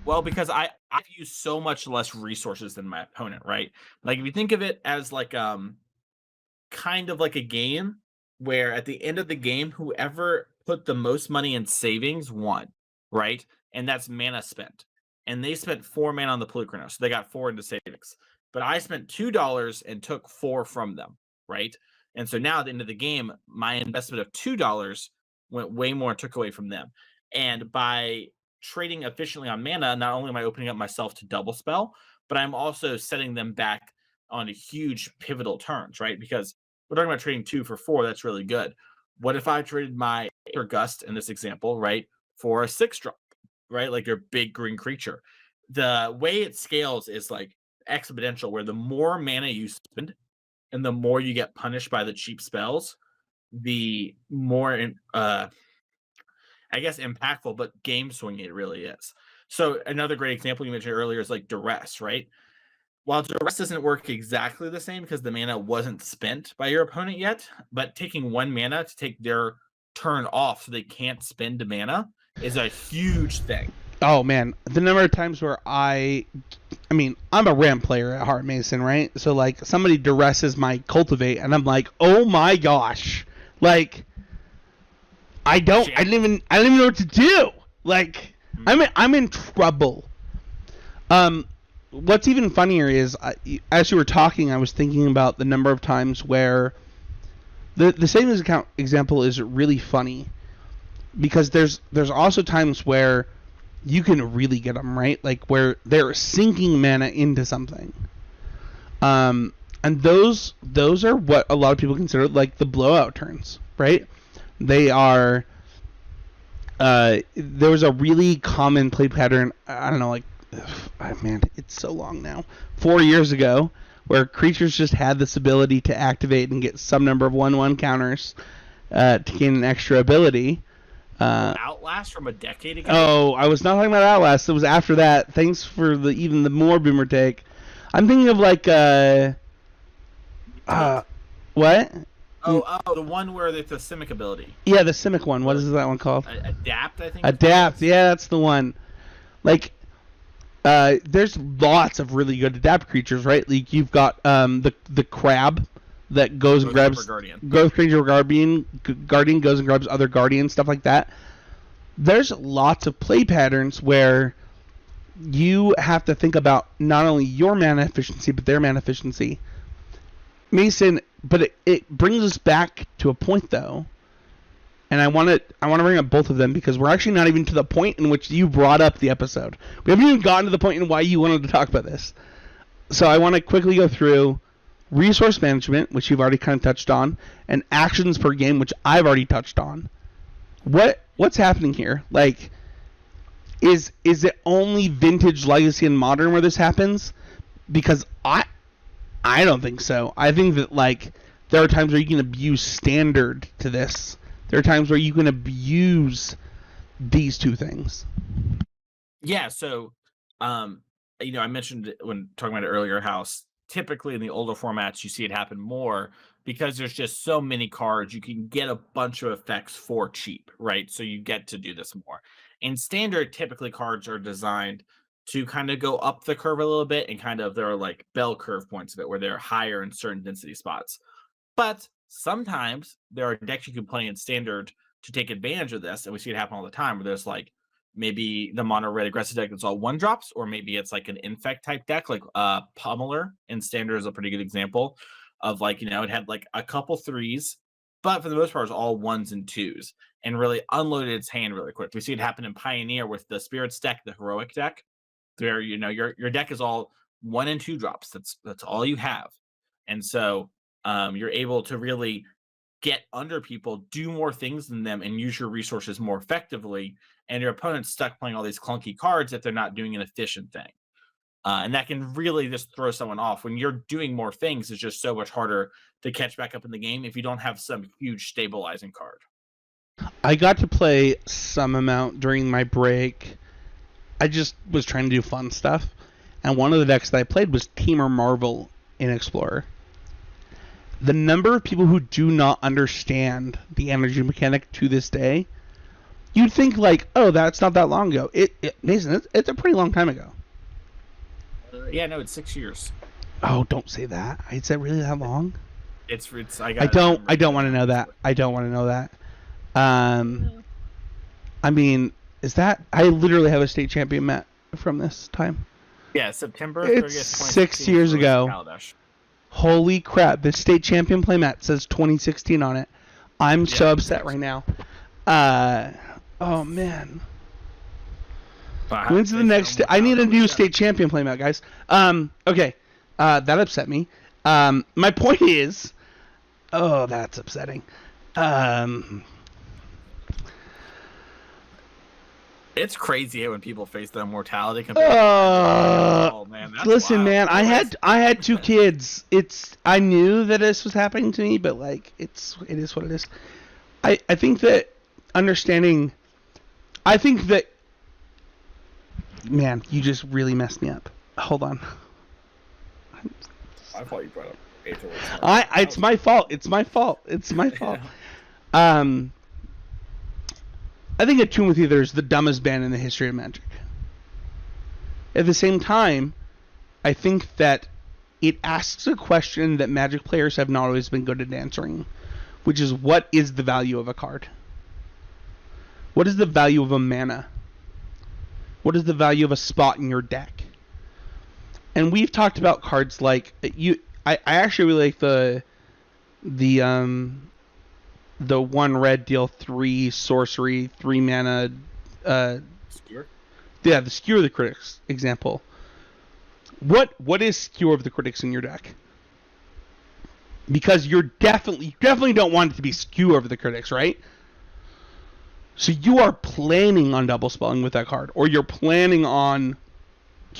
Well, because I use so much less resources than my opponent, right? Like if you think of it as like kind of like a game where at the end of the game, whoever put the most money in savings won, right? And that's mana spent. And they spent 4 mana on the Pelucranos, so they got 4 into savings. But I spent $2 and took 4 from them, right? And so now at the end of the game, my investment of $2 went way more and took away from them. And by trading efficiently on mana, not only am I opening up myself to double spell, but I'm also setting them back on a huge pivotal turns, right? Because we're talking about trading 2 for 4, that's really good. What if I traded my Aether Gust in this example, right, for a 6-drop, right? Like your big green creature. The way it scales is like exponential, where the more mana you spend and the more you get punished by the cheap spells, the more I guess impactful, but game swinging it really is. So another great example you mentioned earlier is like Duress, right? While Duress doesn't work exactly the same because the mana wasn't spent by your opponent yet, but taking 1 mana to take their turn off so they can't spend mana is a huge thing. Oh man, the number of times where I mean, I'm a Ram player at heart, Mason, right? So like somebody duresses my Cultivate, and I'm like, oh my gosh, like I don't even know what to do. Like I'm in trouble. What's even funnier is as you were talking, I was thinking about the number of times where the same example is really funny, because there's also times where you can really get them, right? Like where they're sinking mana into something. And those are what a lot of people consider like the blowout turns, right? They are. There was a really common play pattern. I don't know, like, man, it's so long now. 4 years ago, where creatures just had this ability to activate and get some number of 1/1 counters to gain an extra ability. Outlast from a decade ago? Oh, I was not talking about Outlast. It was after that. Thanks for even the more boomer take. I'm thinking of like what? Oh, the one where it's a Simic ability. Yeah, the Simic one. What is that one called? Adapt, I think. Adapt. Yeah, that's the one. Like, there's lots of really good adapt creatures, right? Like you've got the crab that goes and grabs Growth Ranger Guardian goes and grabs other guardians, stuff like that. There's lots of play patterns where you have to think about not only your mana efficiency but their mana efficiency. Mason, but it brings us back to a point though, and I want to bring up both of them because we're actually not even to the point in which you brought up the episode. We haven't even gotten to the point in why you wanted to talk about this. So I want to quickly go through resource management, which you've already kind of touched on, and actions per game, which I've already touched on. What's happening here? Like, is it only Vintage, Legacy, and Modern where this happens? Because I don't think so. I think that like there are times where you can abuse Standard to this. There are times where you can abuse these two things. Yeah. So, I mentioned when talking about it earlier how typically in the older formats you see it happen more because there's just so many cards. You can get a bunch of effects for cheap, right? So you get to do this more. In Standard, typically cards are designed to kind of go up the curve a little bit, and kind of there are like bell curve points of it where they're higher in certain density spots. But sometimes there are decks you can play in Standard to take advantage of this, and we see it happen all the time where there's like maybe the mono red aggressive deck that's all 1-drops, or maybe it's like an infect type deck like Pummeler in Standard is a pretty good example of like, it had like a couple 3s, but for the most part it's all 1s and 2s and really unloaded its hand really quick. We see it happen in Pioneer with the Spirits deck, the Heroic deck, where your deck is all 1 and 2 drops. That's all you have. And so you're able to really get under people, do more things than them, and use your resources more effectively. And your opponent's stuck playing all these clunky cards if they're not doing an efficient thing. And that can really just throw someone off. When you're doing more things, it's just so much harder to catch back up in the game if you don't have some huge stabilizing card. I got to play some amount during my break. I just was trying to do fun stuff. And one of the decks that I played was Temur Marvel in Explorer. The number of people who do not understand the energy mechanic to this day, you'd think like, oh, that's not that long ago. Mason, it's a pretty long time ago. Yeah, no, it's 6 years. Oh, don't say that. Is that really that long? It's I don't want to know that. I don't want to know that. I mean, is that? I literally have a state champion Matt from this time. Yeah, September 30th, it's 6 years ago. Kaladesh. Holy crap! The state champion playmat says 2016 on it. I'm so upset right now. Oh man. When's the next? I need a new state champion playmat, guys. Okay. That upset me. My point is, oh, that's upsetting. It's crazy when people face their mortality. Oh man, that's listen, wild. man, I had 2 kids. I knew that this was happening to me, but like it is what it is. I think that understanding. I think that. Man, you just really messed me up. Hold on. I thought you brought up Aether. It's my fault. It's my fault. I think Attune with Ether is the dumbest ban in the history of Magic. At the same time, I think that it asks a question that Magic players have not always been good at answering, which is what is the value of a card? What is the value of a mana? What is the value of a spot in your deck? And we've talked about cards like I actually really like the 1 red deal 3 sorcery 3 mana Skewer? Yeah, the Skewer of the Critics example. What is Skewer of the Critics in your deck? Because you definitely don't want it to be Skewer of the Critics, right? So you are planning on double spelling with that card, or you're planning on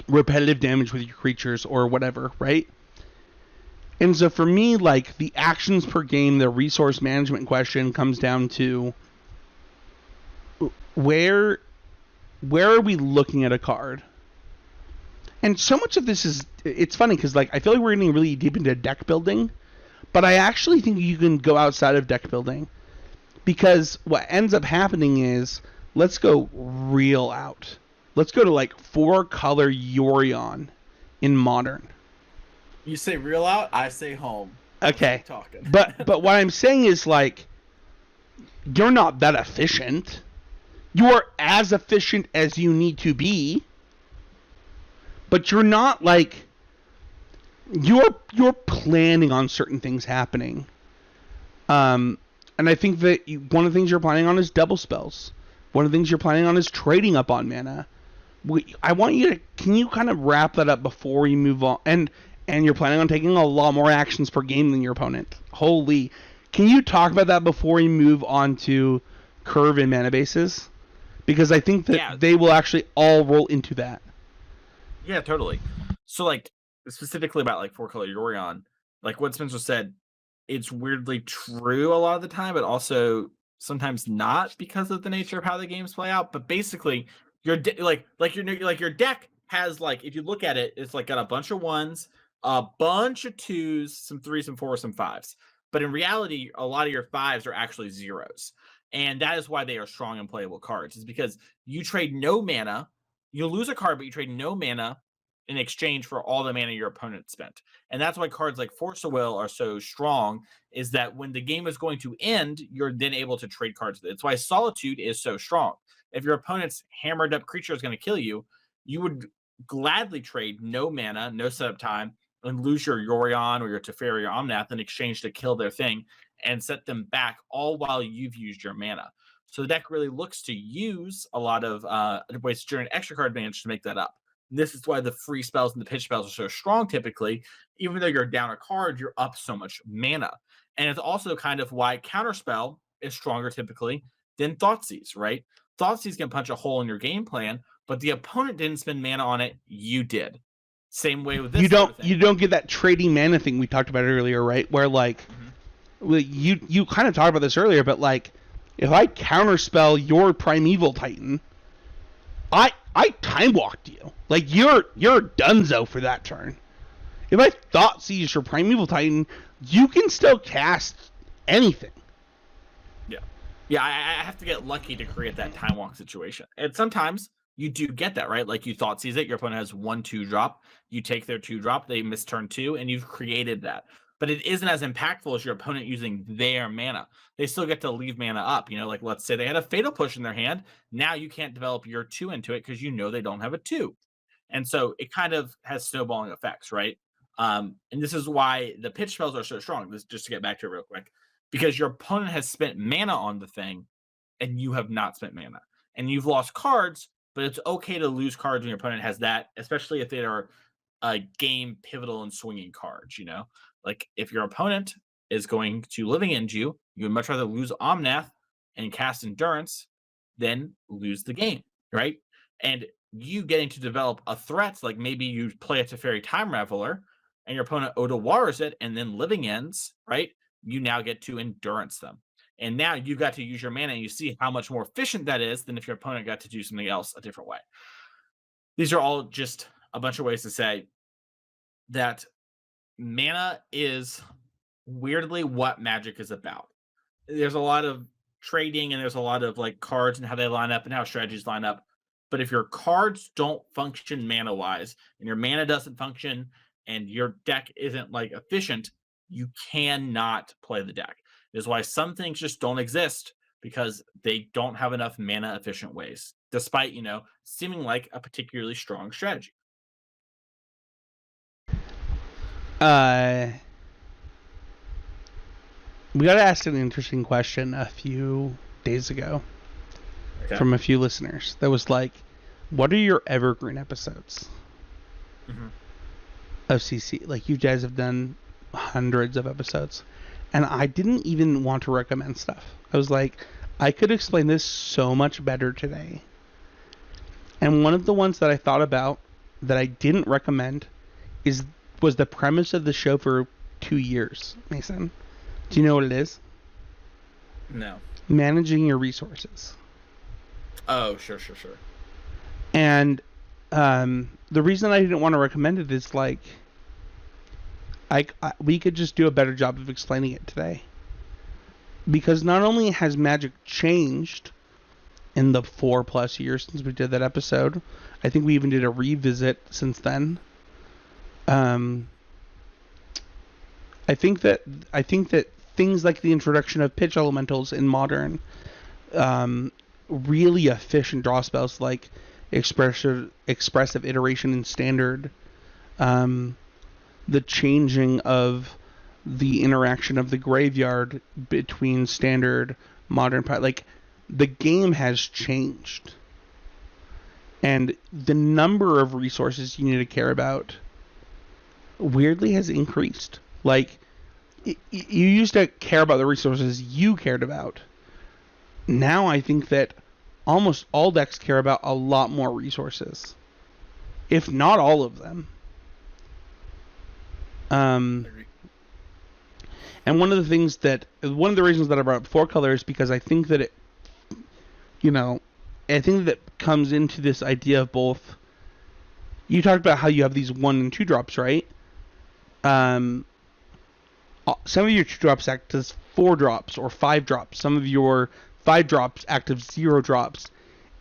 repetitive damage with your creatures or whatever, right? And so for me, like, the actions per game, the resource management question comes down to where are we looking at a card? And so much of this is, it's funny because like I feel like we're getting really deep into deck building, but I actually think you can go outside of deck building, because what ends up happening is, let's go real out. Let's go to like 4-color Yorion in Modern. You say real out, I say home. Okay. Talking. but what I'm saying is, like, you're not that efficient. You are as efficient as you need to be, but you're not like you're planning on certain things happening. And I think that one of the things you're planning on is double spells. One of the things you're planning on is trading up on mana. I want you to, can you kind of wrap that up before you move on? And you're planning on taking a lot more actions per game than your opponent. Holy. Can you talk about that before you move on to curve and mana bases? Because I think that they will actually all roll into that. Yeah, totally. So, like, specifically about, like, 4-color Yorion, like what Spencer said, it's weirdly true a lot of the time, but also sometimes not because of the nature of how the games play out. But basically, your your deck has, like, if you look at it, it's like got a bunch of 1s, a bunch of 2s, some 3s, some 4s, some 5s. But in reality, a lot of your 5s are actually 0s. And that is why they are strong and playable cards, is because you trade no mana, you lose a card, but you trade no mana in exchange for all the mana your opponent spent. And that's why cards like Force of Will are so strong, is that when the game is going to end, you're then able to trade cards. It's why Solitude is so strong. If your opponent's hammered up creature is going to kill you, you would gladly trade no mana, no setup time, and lose your Yorion or your Teferi or Omnath in exchange to kill their thing and set them back, all while you've used your mana. So the deck really looks to use a lot of ways to generate extra card advantage to make that up. And this is why the free spells and the pitch spells are so strong typically. Even though you're down a card, you're up so much mana. And it's also kind of why Counterspell is stronger typically than Thoughtseize, right? Thoughtseize can punch a hole in your game plan, but the opponent didn't spend mana on it, you did. Same way with this. You sort of thing. don't get that trading mana thing we talked about earlier, right? Where like, well, you kind of talked about this earlier, but like, if I counterspell your Primeval Titan, I time walked you. Like you're donezo for that turn. If I Thought Seize your Primeval Titan, you can still cast anything. Yeah, I have to get lucky to create that time walk situation. And sometimes you do get that, right? Like you Thought Seize it, your opponent has 1/2 drop, you take their 2 drop, they miss turn 2, and you've created that. But it isn't as impactful as your opponent using their mana. They still get to leave mana up. Like let's say they had a Fatal Push in their hand. Now you can't develop your 2 into it because they don't have a 2. And so it kind of has snowballing effects, right? And this is why the pitch spells are so strong. This just to get back to it real quick. Because your opponent has spent mana on the thing, and you have not spent mana. And you've lost cards, but it's okay to lose cards when your opponent has that, especially if they are game pivotal and swinging cards, Like, if your opponent is going to Living End you would much rather lose Omnath and cast Endurance than lose the game, right? And you getting to develop a threat, like maybe you play a Teferi Time Raveler, and your opponent Odawara's it, and then Living Ends, right? You now get to Endurance them. And now you got to use your mana, and you see how much more efficient that is than if your opponent got to do something else a different way. These are all just a bunch of ways to say that mana is weirdly what Magic is about. There's a lot of trading, and there's a lot of like cards and how they line up and how strategies line up. But if your cards don't function mana-wise, and your mana doesn't function, and your deck isn't like efficient, you cannot play the deck. This is why some things just don't exist, because they don't have enough mana efficient ways, despite, seeming like a particularly strong strategy. We got asked an interesting question a few days ago from a few listeners that was like, what are your evergreen episodes of CC? Like, you guys have done hundreds of episodes, and I didn't even want to recommend stuff. I was like, I could explain this so much better today. And one of the ones that I thought about that I didn't recommend was the premise of the show for 2 years. Mason, do you know what it is? No. Managing your resources. Oh, sure. And the reason I didn't want to recommend it is like, we could just do a better job of explaining it today. Because not only has Magic changed in the 4+ years since we did that episode, I think we even did a revisit since then. I think that things like the introduction of pitch elementals in Modern, really efficient draw spells like expressive iteration in Standard, the changing of the interaction of the graveyard between Standard, Modern, like the game has changed, and the number of resources you need to care about weirdly has increased. Like, you used to care about the resources you cared about. Now I think that almost all decks care about a lot more resources, if not all of them. And one of the reasons that I brought up 4-color is because I think that I think that comes into this idea of both. You talked about how you have these 1 and 2 drops, right? Some of your 2 drops act as 4 drops or 5 drops. Some of your 5 drops act as 0 drops.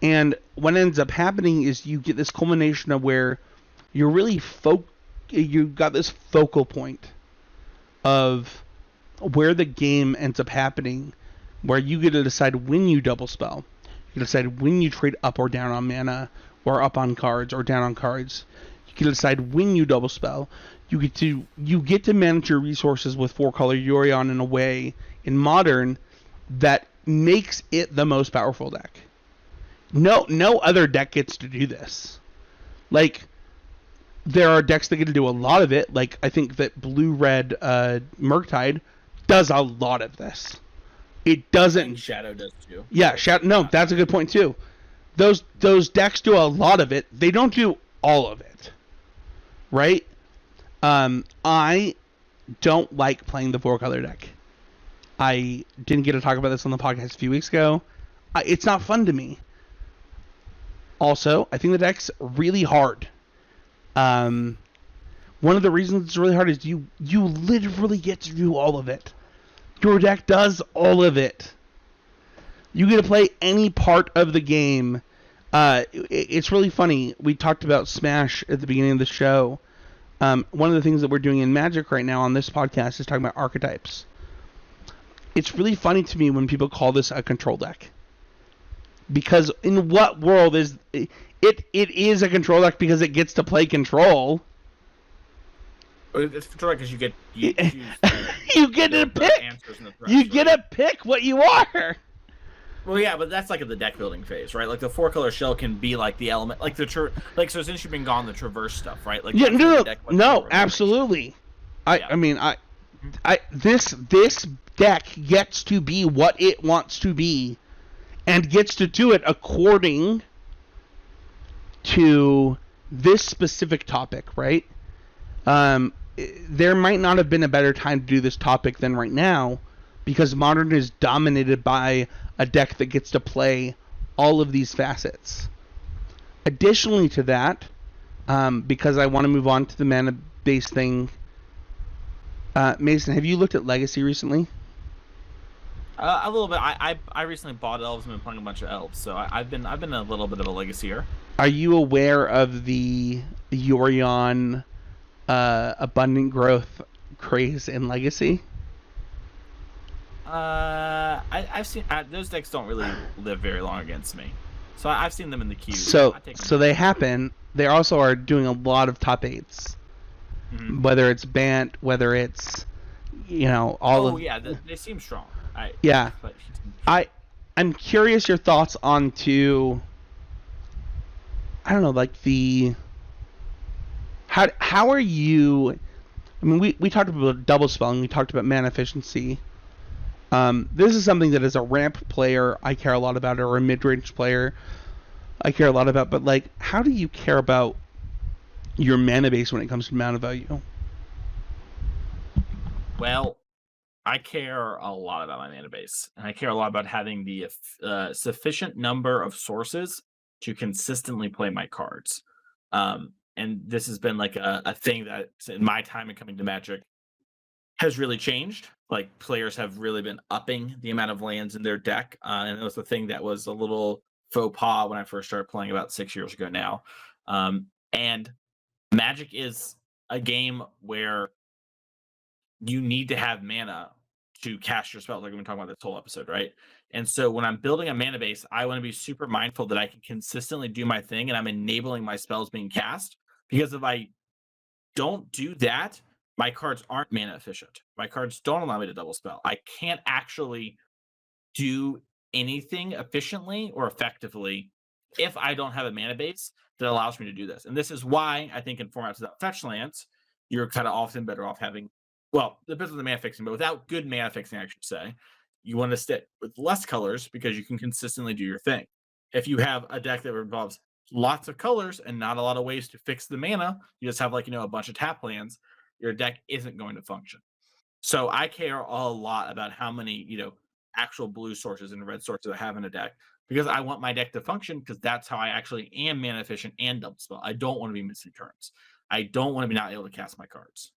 And what ends up happening is you get this culmination of where you're really you got this focal point of where the game ends up happening, where you get to decide when you double spell. You decide when you trade up or down on mana, or up on cards or down on cards. You can decide when you double spell. You get to manage your resources with 4-color Yorion in a way in Modern that makes it the most powerful deck. No other deck gets to do this. Like, there are decks that get to do a lot of it. Like, I think that blue-red Murktide does a lot of this. It doesn't. And Shadow does too. Yeah, No, that's a good point too. Those decks do a lot of it. They don't do all of it. right? I don't like playing the 4-color deck. I didn't get to talk about this on the podcast a few weeks ago. It's not fun to me. Also, I think the deck's really hard. One of the reasons it's really hard is you literally get to do all of it. Your deck does all of it. You get to play any part of the game. It's really funny. We talked about Smash at the beginning of the show. One of the things that we're doing in Magic right now on this podcast is talking about archetypes. It's really funny to me when people call this a control deck. Because in what world is it? It is a control deck because it gets to play control. It's control because you get you get to pick. You get to pick what you are. Well, yeah, but that's like in the deck building phase, right? Like the 4-color shell can be like the element, like so since you've been gone the traverse stuff, right? Like yeah, no, absolutely. I mean, this deck gets to be what it wants to be, and gets to do it according to this specific topic, right? There might not have been a better time to do this topic than right now, because Modern is dominated by a deck that gets to play all of these facets. Additionally to that, because I want to move on to the mana base thing, Mason, have you looked at Legacy recently? A little bit. I recently bought elves and been playing a bunch of elves, so I've been a little bit of a Legacyer. Are you aware of the Yorion abundant growth craze in Legacy? I've seen those decks don't really live very long against me, so I've seen them in the queue. So they happen. They also are doing a lot of top 8s, whether it's Bant, whether it's all of. Yeah, they seem strong. I'm curious your thoughts onto. I don't know, like the. How are you? I mean, we talked about double spelling. We talked about mana efficiency. This is something that as a ramp player I care a lot about, or a mid-range player I care a lot about, but like, how do you care about your mana base when it comes to mana value? Well, I care a lot about my mana base, and I care a lot about having the sufficient number of sources to consistently play my cards. And this has been like a thing that in my time in coming to Magic has really changed. Like, players have really been upping the amount of lands in their deck, and it was the thing that was a little faux pas when I first started playing about 6 years ago now. And Magic is a game where you need to have mana to cast your spells, like we've been talking about this whole episode, right? And so when I'm building a mana base, I want to be super mindful that I can consistently do my thing and I'm enabling my spells being cast, because if I don't do that, my cards aren't mana efficient. My cards don't allow me to double spell. I can't actually do anything efficiently or effectively if I don't have a mana base that allows me to do this. And this is why I think in formats without fetch lands, you're kind of often better off having, well, the bit of the mana fixing, but without good mana fixing, I should say, you want to stick with less colors because you can consistently do your thing. If you have a deck that involves lots of colors and not a lot of ways to fix the mana, you just have a bunch of tap lands, your deck isn't going to function. So I care a lot about how many, actual blue sources and red sources I have in a deck, because I want my deck to function, because that's how I actually am mana efficient and double spell. I don't want to be missing turns. I don't want to be not able to cast my cards.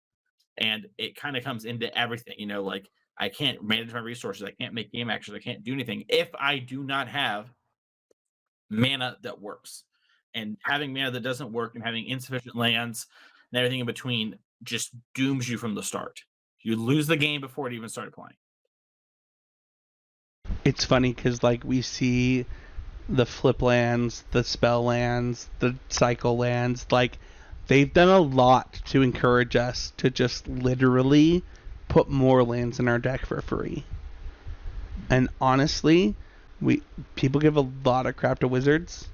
And it kind of comes into everything, like I can't manage my resources. I can't make game actions. I can't do anything if I do not have mana that works. And having mana that doesn't work and having insufficient lands and everything in between just dooms you from the start. You lose the game before it even started playing. It's funny because we see the flip lands, the spell lands, the cycle lands, they've done a lot to encourage us to just literally put more lands in our deck for free. And honestly, people give a lot of crap to Wizards,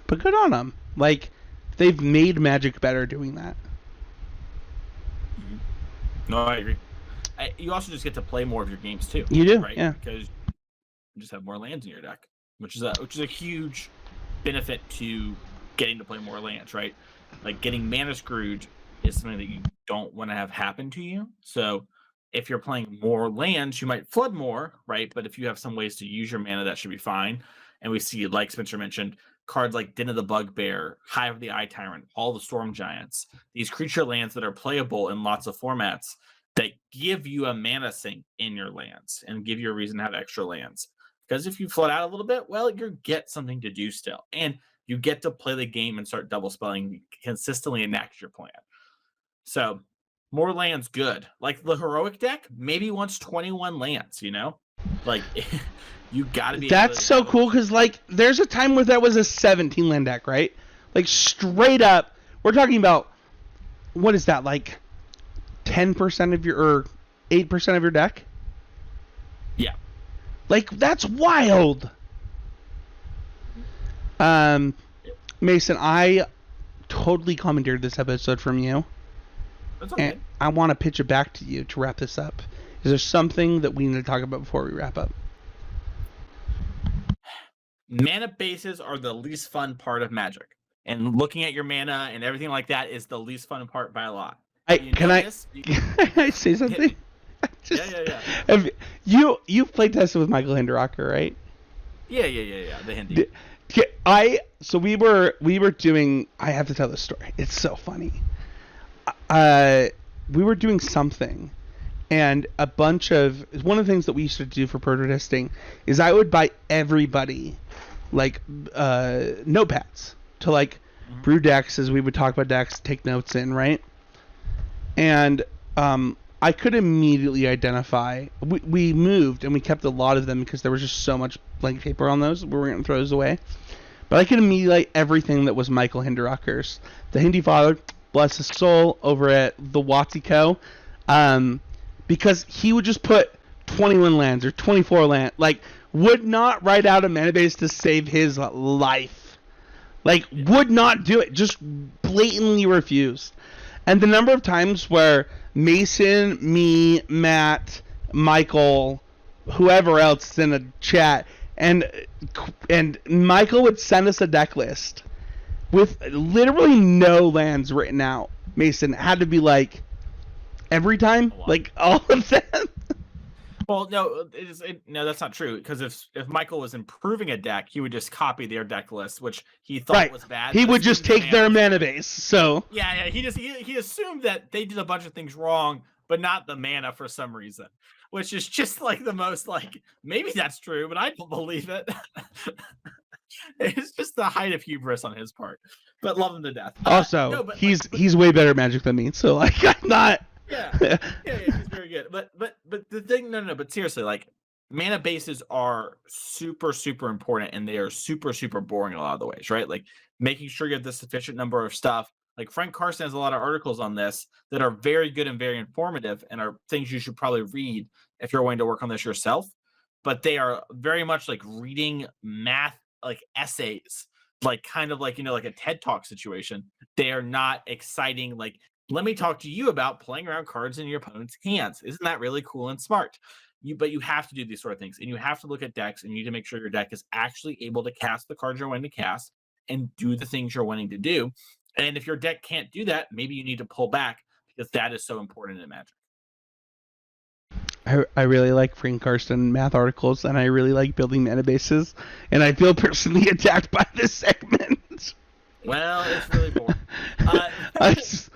but good on them. They've made Magic better doing that. No, I agree. You also just get to play more of your games too. You do, right? Yeah. Because you just have more lands in your deck, which is a huge benefit to getting to play more lands, right? Like, getting mana screwed is something that you don't want to have happen to you. So if you're playing more lands, you might flood more, right? But if you have some ways to use your mana, that should be fine. And we see, like Spencer mentioned, cards like Den of the Bugbear, Hive of the Eye Tyrant, all the Storm Giants, these creature lands that are playable in lots of formats that give you a mana sink in your lands and give you a reason to have extra lands. Because if you flood out a little bit, well, you get something to do still. And you get to play the game and start double spelling consistently enact your plan. So more lands, good. Like the heroic deck, maybe wants 21 lands, you know? Like you gotta be That's so cool because like there's a time where that was a 17 land deck, right? Like straight up, we're talking about what is that, like 10% of your or 8% of your deck? Yeah. Like that's wild. Mason, I totally commandeered this episode from you. That's okay. And I want to pitch it back to you to wrap this up. Is there something that we need to talk about before we wrap up? Mana bases are the least fun part of Magic. And looking at your mana and everything like that is the least fun part by a lot. Can I say something? Yeah. You play tested with Michael Hinderaker, right? Yeah. The Hindi. So we were doing. I have to tell this story. It's so funny. We were doing something, and one of the things that we used to do for proto testing is I would buy everybody like notepads to like brew decks as we would talk about decks, take notes in, right? And I could immediately identify. We moved and we kept a lot of them because there was just so much blank paper on those. We were going to throw those away. But I could immediately everything that was Michael Hinderaker's. The Hindi Father, bless his soul, over at the WotC Co. Because he would just put 21 lands or 24 lands. Like, would not write out a mana base to save his life. Like, would not do it. Just blatantly refused. And the number of times where Mason, me, Matt, Michael, whoever else is in a chat, and Michael would send us a deck list with literally no lands written out. Mason had to be like, every time? Like, all of them? Well, no, no, that's not true. Because if Michael was improving a deck, he would just copy their deck list, which he thought was bad. He would just take their mana base. So yeah, he assumed that they did a bunch of things wrong, but not the mana for some reason, which is just like the most like maybe that's true, but I don't believe it. It's just the height of hubris on his part, but love him to death. Also, he's way better at Magic than me, so like I'm not. Yeah, he's very good. But the thing, but seriously, like mana bases are super, super important, and they are super, super boring in a lot of the ways, right? Like making sure you have the sufficient number of stuff. Like Frank Carson has a lot of articles on this that are very good and very informative, and are things you should probably read if you're wanting to work on this yourself. But they are very much like reading math, like essays, like kind of like like a TED Talk situation. They are not exciting, like, let me talk to you about playing around cards in your opponent's hands. Isn't that really cool and smart? But you have to do these sort of things, and you have to look at decks, and you need to make sure your deck is actually able to cast the cards you're wanting to cast and do the things you're wanting to do. And if your deck can't do that, maybe you need to pull back, because that is so important in Magic. I really like Frank Carson math articles, and I really like building mana bases, and I feel personally attacked by this segment. Well, it's really boring. It's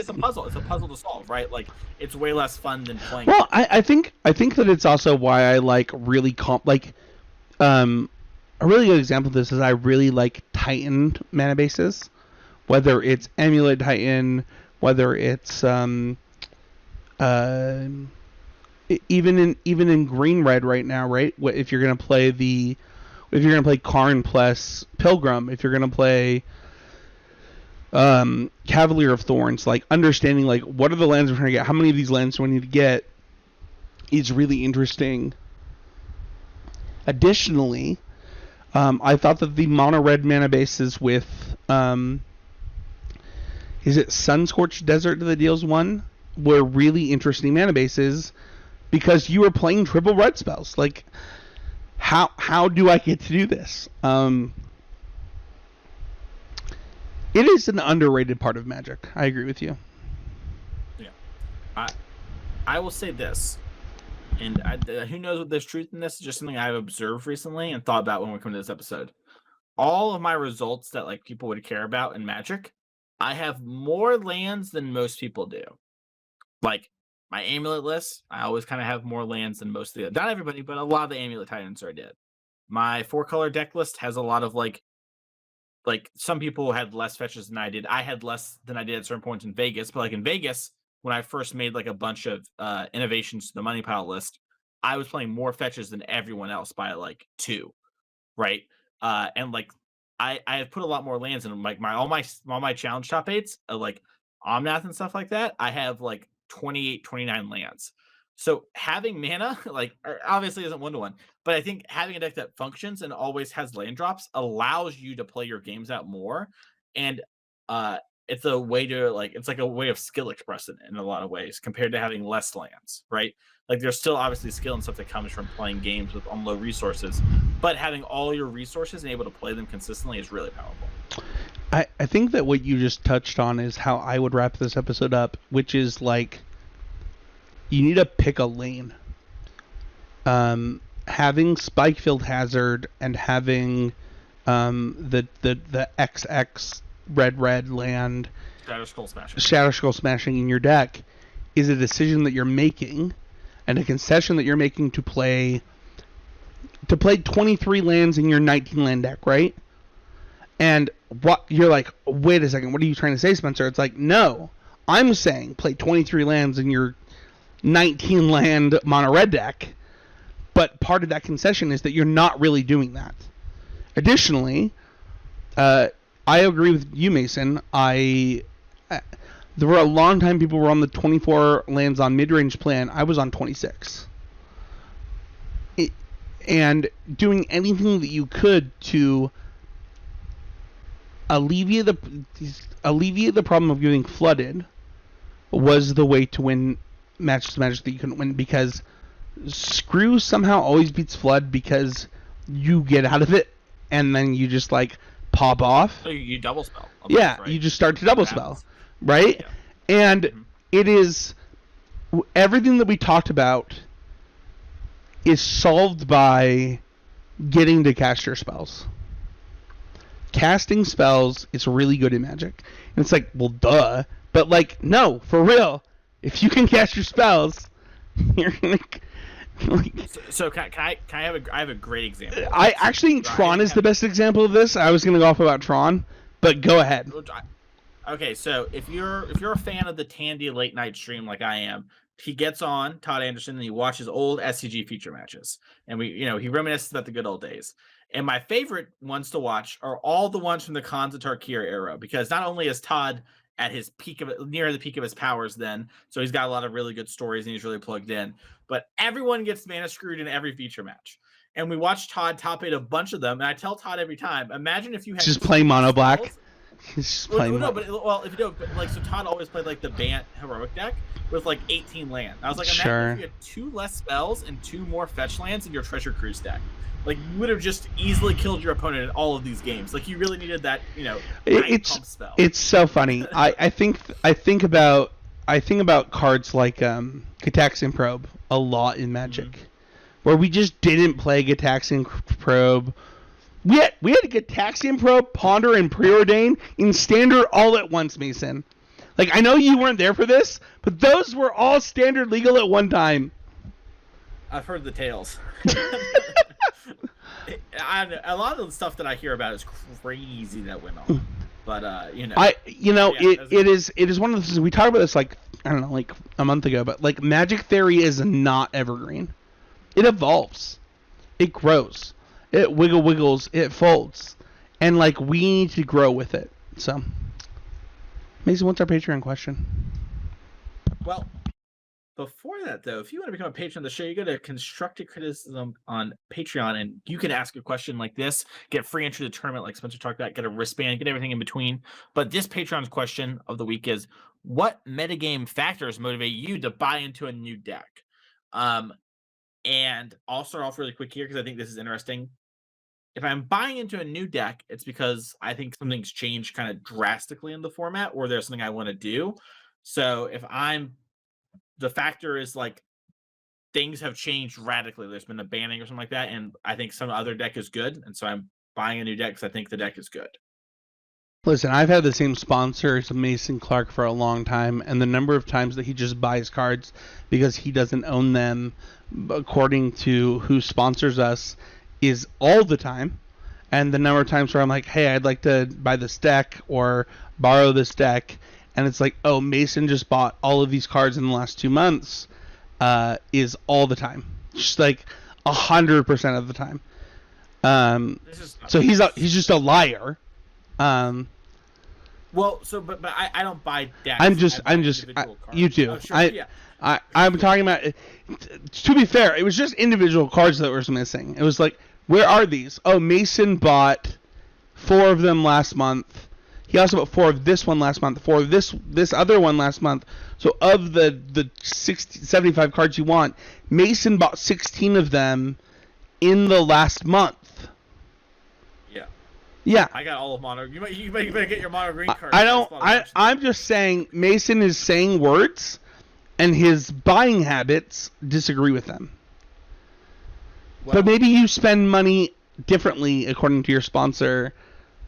a puzzle. It's a puzzle to solve, right? Like, it's way less fun than playing. Well, I think that it's also why I like really a really good example of this is I really like Titan mana bases, whether it's Emulate Titan, whether it's even in green red right now, right? If you're gonna play Karn plus Pilgrim, if you're gonna play Cavalier of Thorns, like understanding like what are the lands we're trying to get, how many of these lands do we need to get, is really interesting. Additionally, I thought that the mono red mana bases with is it Sunscorched Desert that deals one, were really interesting mana bases because you were playing triple red spells. Like, how do I get to do this? It is an underrated part of Magic. I agree with you. I will say this, and who knows what there's truth in this? It's just something I've observed recently and thought about when we come to this episode. All of my results that like people would care about in Magic, I have more lands than most people do. Like my amulet list, I always kind of have more lands than most of the not everybody, but a lot of the amulet titans are did. My 4-color deck list has a lot of like some people had less fetches than I did. I had less than I did at certain points in Vegas, but like in Vegas, when I first made like a bunch of innovations to the money pile list, I was playing more fetches than everyone else by like 2, right? And like I have put a lot more lands in like all my challenge top 8s, like Omnath and stuff like that. I have like 28, 29 lands. So having mana, like obviously isn't 1-to-1, but I think having a deck that functions and always has land drops allows you to play your games out more. And it's a way to like it's like a way of skill expression in a lot of ways compared to having less lands, right? Like there's still obviously skill and stuff that comes from playing games with on low resources, but having all your resources and able to play them consistently is really powerful. I think that what you just touched on is how I would wrap this episode up, which is like you need to pick a lane. Having Spikefield Hazard and having the XX red land Shadow Skull Smashing in your deck is a decision that you're making and a concession that you're making to play 23 lands in your 19 land deck, right? And what you're like, wait a second, what are you trying to say, Spencer? It's like, no, I'm saying play 23 lands in your 19 land mono red deck, but part of that concession is that you're not really doing that. Additionally, I agree with you, Mason. There were a long time people were on the 24 lands on mid-range plan. I was on 26. And doing anything that you could to alleviate the problem of getting flooded was the way to win matches that you couldn't win, because Screw somehow always beats Flood because you get out of it and then you just like pop off. So you double spell. Yeah, right? You just start to double spell, right? Yeah. And it is everything that we talked about is solved by getting to cast your spells. Casting spells is really good in Magic. And it's like, well, duh. But like, no, for real. If you can cast your spells, you're gonna. Like, so can I have a great example. I actually think Tron is the best example of this. I was gonna go off about Tron, but go ahead. Okay, so if you're a fan of the Tandy late night stream like I am, he gets on Todd Anderson and he watches old SCG feature matches, and he reminisces about the good old days. And my favorite ones to watch are all the ones from the Khans of Tarkir era, because not only is Todd at his peak near the peak of his powers then, so he's got a lot of really good stories and he's really plugged in, but everyone gets mana screwed in every feature match. And we watch Todd top 8 a bunch of them, and I tell Todd every time, imagine if you had just playing mono black. If you don't, like, so Todd always played like the Bant heroic deck with like 18 land. I was like, imagine if you had 2 less spells and 2 more fetch lands in your Treasure Cruise deck. Like, you would have just easily killed your opponent in all of these games. Like, you really needed that, pump spell. It's so funny. I think about cards like Gitaxian Probe a lot in Magic, where we just didn't play Gitaxian Probe. We had Gitaxian Probe, Ponder, and Preordain in Standard all at once, Mason. Like, I know you weren't there for this, but those were all Standard legal at one time. I've heard the tales. A lot of the stuff that I hear about is crazy that went on, but it is one of the things we talked about this like I don't know, like a month ago, but like Magic theory is not evergreen. It evolves, it grows, it wiggles, it folds, and like we need to grow with it. So, Mason, what's our Patreon question? Well, before that, though, if you want to become a patron of the show, you go to Constructed Criticism on Patreon, and you can ask a question like this, get free entry to the tournament like Spencer talked about, get a wristband, get everything in between. But this Patreon's question of the week is, what metagame factors motivate you to buy into a new deck? And I'll start off really quick here because I think this is interesting. If I'm buying into a new deck, it's because I think something's changed kind of drastically in the format, or there's something I want to do. So if I'm the factor is like things have changed radically. There's been a banning or something like that, and I think some other deck is good, and so I'm buying a new deck because I think the deck is good. Listen, I've had the same sponsor as Mason Clark for a long time, and the number of times that he just buys cards because he doesn't own them, according to who sponsors us, is all the time. And the number of times where I'm like, hey, I'd like to buy this deck or borrow this deck, and it's like, oh, Mason just bought all of these cards in the last 2 months, is all the time, just like 100% of the time. So he's just a liar. Well, so but I don't buy decks. You do. Oh, sure, yeah. I'm talking about. To be fair, it was just individual cards that were missing. It was like, where are these? Oh, Mason bought 4 of them last month. He also bought 4 of this one last month, 4 of this other one last month. So of the 75 cards you want, Mason bought 16 of them in the last month. Yeah. I got all of mono. You better get your mono green card. I'm just saying Mason is saying words, and his buying habits disagree with them. Well, but maybe you spend money differently according to your sponsor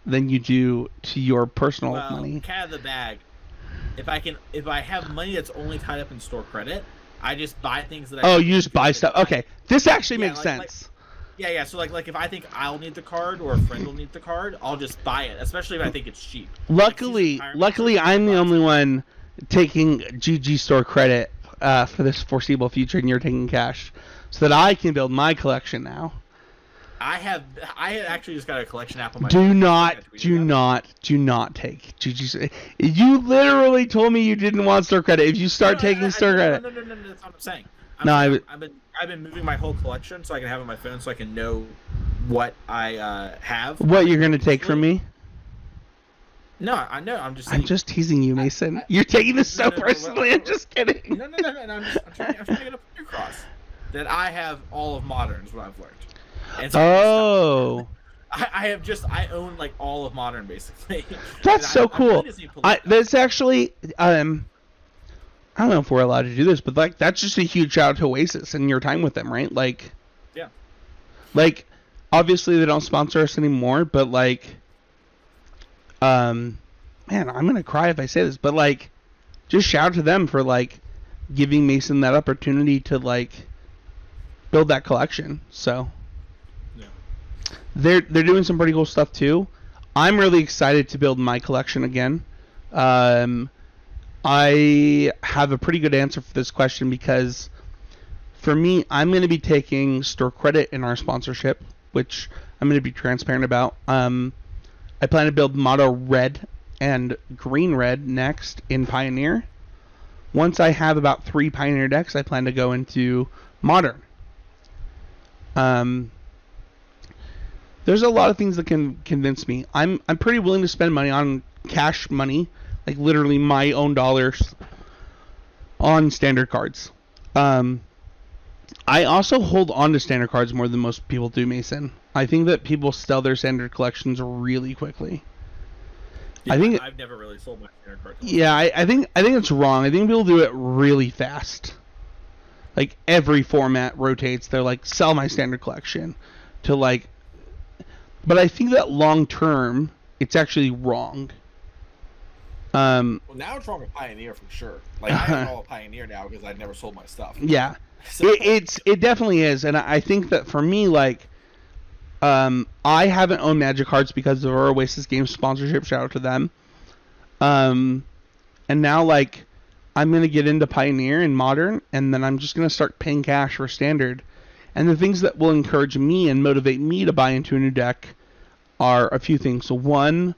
than you do to your personal money. Cat of the bag. If I have money that's only tied up in store credit, I just buy things that. You just buy stuff. Okay, this actually makes sense. Yeah. So like if I think I'll need the card or a friend will need the card, I'll just buy it, especially if I think it's cheap. Luckily, I'm the only one taking GG store credit for this foreseeable future, and you're taking cash, so that I can build my collection now. I actually just got a collection app on my. Do not take GG. You literally told me you didn't want store credit. If you start taking store credit, no, that's what I'm saying. I've been moving my whole collection so I can have it on my phone so I can know what I have. What you're gonna take from me? No, I know. I'm just saying. I'm just teasing you, Mason. You're taking this so personally. I'm just kidding. No. I'm trying to get a point across that I have all of Modern is what I've learned. And so I own like all of Modern basically. That's so cool. That's actually I don't know if we're allowed to do this, but like that's just a huge shout out to Oasis and your time with them, right? Like, yeah. Like, obviously they don't sponsor us anymore, but like, man, I'm gonna cry if I say this, but like, just shout out to them for like giving Mason that opportunity to like build that collection. So, yeah, they're doing some pretty cool stuff too. I'm really excited to build my collection again. I have a pretty good answer for this question because for me, I'm going to be taking store credit in our sponsorship, which I'm going to be transparent about. I plan to build Mono Red and Green Red next in Pioneer. Once I have about 3 Pioneer decks, I plan to go into Modern. There's a lot of things that can convince me. I'm pretty willing to spend money on cash money, like literally my own dollars, on standard cards. I also hold on to standard cards more than most people do, Mason. I think that people sell their standard collections really quickly. Yeah, I've never really sold my standard cards. Yeah, I think it's wrong. I think people do it really fast. Like every format rotates. They're like, sell my standard collection to like. But I think that long term, it's actually wrong. Well, now it's wrong with Pioneer for sure. Like I own all of Pioneer now because I've never sold my stuff. Yeah, so. It definitely is, and I think that for me, like, I haven't owned Magic cards because of our Oasis Games sponsorship. Shout out to them. And now like, I'm gonna get into Pioneer and Modern, and then I'm just gonna start paying cash for Standard. And the things that will encourage me and motivate me to buy into a new deck are a few things. So one,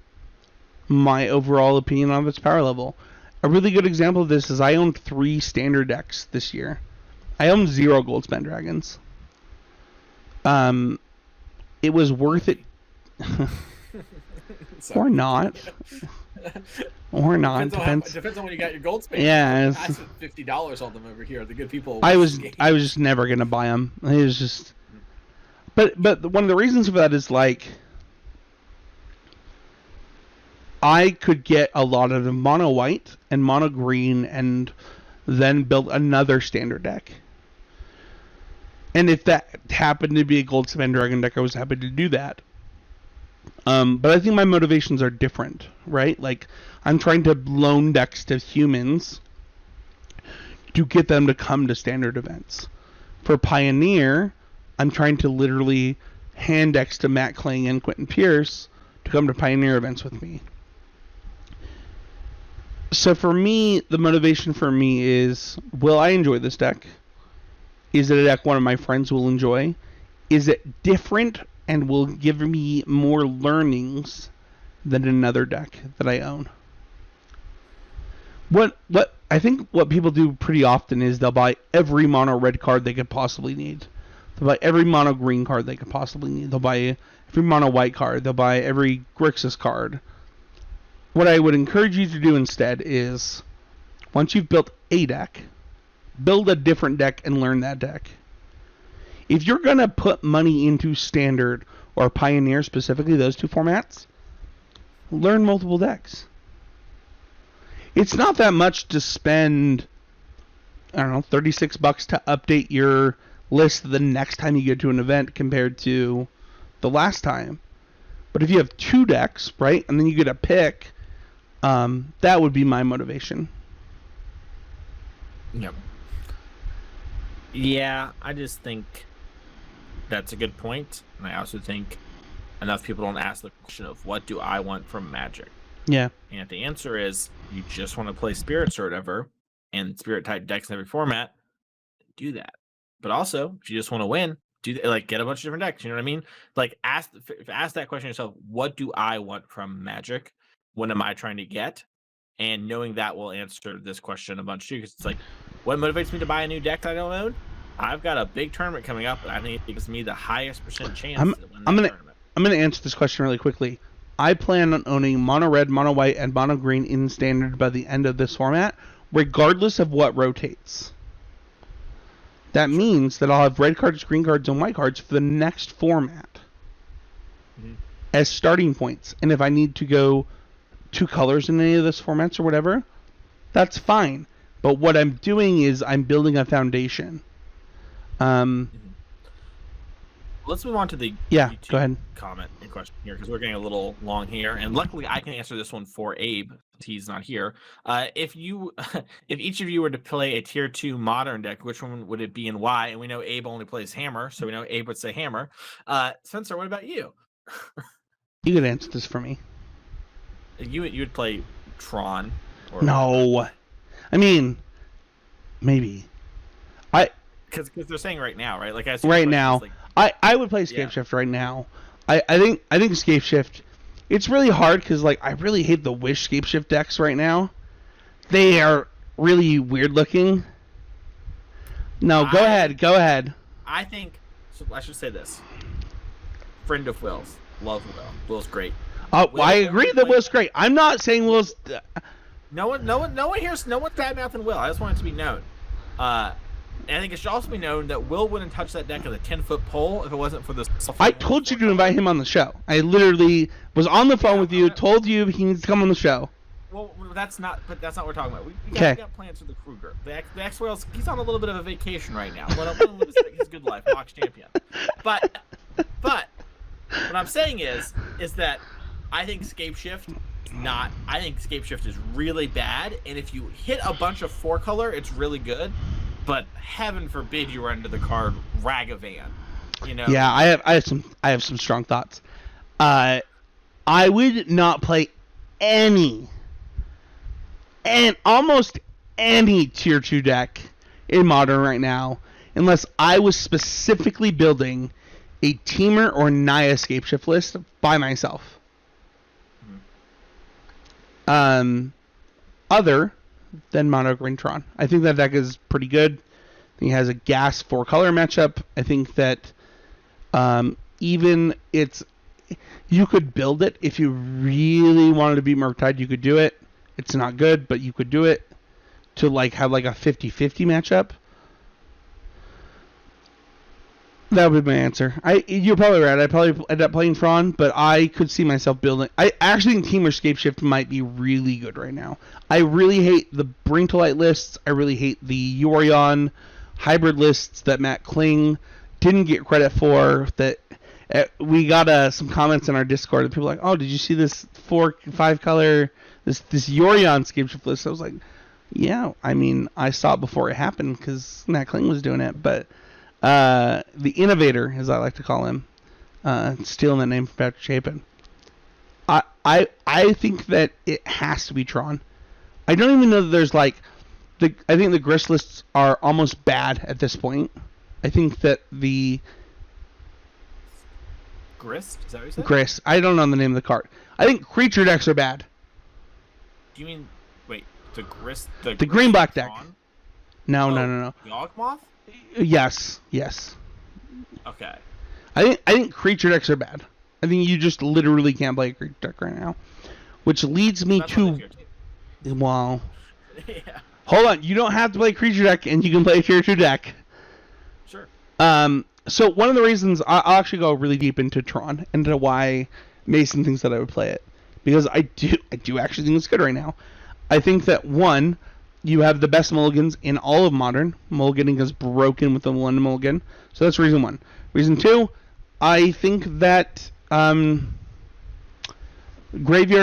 my overall opinion on its power level. A really good example of this is I owned 3 standard decks this year. I owned 0 Goldspend Dragons. It was worth it. Or not. Or not. Depends on when you got your Goldspend. Yeah. I spent $50 on them over here. The good people. I was just never gonna buy them. It was just. But one of the reasons for that is like. I could get a lot of mono white and mono green and then build another standard deck. And if that happened to be a Gold Savannah Dragon deck, I was happy to do that. But I think my motivations are different, right? Like, I'm trying to loan decks to humans to get them to come to standard events. For Pioneer, I'm trying to literally hand decks to Matt Kling and Quentin Pierce to come to Pioneer events with me. So for me, the motivation for me is, will I enjoy this deck? Is it a deck one of my friends will enjoy? Is it different and will give me more learnings than another deck that I own? What I think what people do pretty often is they'll buy every mono red card they could possibly need. They'll buy every mono green card they could possibly need. They'll buy every mono white card. They'll buy every Grixis card. What I would encourage you to do instead is, once you've built a deck, build a different deck and learn that deck. If you're going to put money into Standard or Pioneer, specifically those two formats, learn multiple decks. It's not that much to spend, I don't know, $36 to update your list the next time you get to an event compared to the last time. But if you have two decks, right, and then you get a pick, that would be my motivation. Yep. Yeah, I just think that's a good point. And I also think enough people don't ask the question of, what do I want from Magic? Yeah. And if the answer is you just want to play Spirits or whatever, and Spirit type decks in every format, do that. But also, if you just want to win, get a bunch of different decks. You know what I mean? Like, ask that question yourself. What do I want from Magic? What am I trying to get? And knowing that will answer this question a bunch too. Because it's like, what motivates me to buy a new deck that I don't own? I've got a big tournament coming up, and I think it gives me the highest percent chance to win that tournament. I'm gonna answer this question really quickly. I plan on owning mono red, mono white, and mono green in Standard by the end of this format, regardless of what rotates. That means that I'll have red cards, green cards, and white cards for the next format as starting points. And if I need to go two colors in any of those formats or whatever, that's fine. But what I'm doing is I'm building a foundation. Let's move on to the YouTube go ahead. Comment and question here, because we're getting a little long here, and luckily I can answer this one for Abe. He's not here. If each of you were to play a tier 2 modern deck, which one would it be and why? And we know Abe only plays Hammer, so we know Abe would say Hammer. Spencer, what about you? You could answer this for me. You would play Tron. Or no, I mean, maybe. Because they're saying right now, right? Like right now, I would play Scapeshift right now. I think Scapeshift. It's really hard because I really hate the Wish Scapeshift decks right now. They are really weird looking. No, go ahead. I think I should say this. Friend of Will's, love Will. Will's great. Will, I agree that Will's great. I'm not saying Will's. No one here's no one's bad mouthing Will. I just want it to be known. And I think it should also be known that Will wouldn't touch that deck with a 10-foot pole if it wasn't for this. I told you to invite him on the show. I literally was on the phone with you, told you he needs to come on the show. Well, that's not what we're talking about. We got plans for the Kruger. The X-Whales, he's on a little bit of a vacation right now. Let him live his good life, Mox champion. But what I'm saying is that I think Scapeshift is really bad, and if you hit a bunch of 4-color, it's really good. But heaven forbid you run into the card Ragavan. You know? Yeah, I have some strong thoughts. I would not play almost any tier 2 deck in Modern right now unless I was specifically building a Teamer or Naya Scapeshift list by myself. Other than Mono Green Tron. I think that deck is pretty good. I think it has a gas 4-color matchup. I think that you could build it if you really wanted to beat Murktide. You could do it. It's not good, but you could do it to have a 50-50 matchup. That would be my answer. You're probably right. I probably end up playing Tron, but I could see myself building. I actually think Team Escape Shift might be really good right now. I really hate the Bring to Light lists. I really hate the Yorion hybrid lists that Matt Kling didn't get credit for. That we got some comments in our Discord that people were like, oh, did you see this 4-5 color this Yorion Escape Shift list? I was like, yeah. I mean, I saw it before it happened because Matt Kling was doing it, but. The innovator, as I like to call him, stealing that name from Patrick Chapin. I think that it has to be Tron. I don't even know that there's I think the Grist lists are almost bad at this point. I think that the Grist? Is that what you said? Grist. I don't know the name of the card. I think creature decks are bad. Do you mean the Grist? The green black deck. No. Yawgmoth? Yes. Okay. I think creature decks are bad. I think you just literally can't play a creature deck right now, which leads me to. Wow. Yeah. Hold on, you don't have to play creature deck, and you can play a tier 2 deck. Sure. So one of the reasons I'll actually go really deep into Tron, into why Mason thinks that I would play it, because I do actually think it's good right now. I think that one, you have the best mulligans in all of Modern. Mulliganing is broken with the one mulligan. So that's reason one. Reason two, I think that Graveyard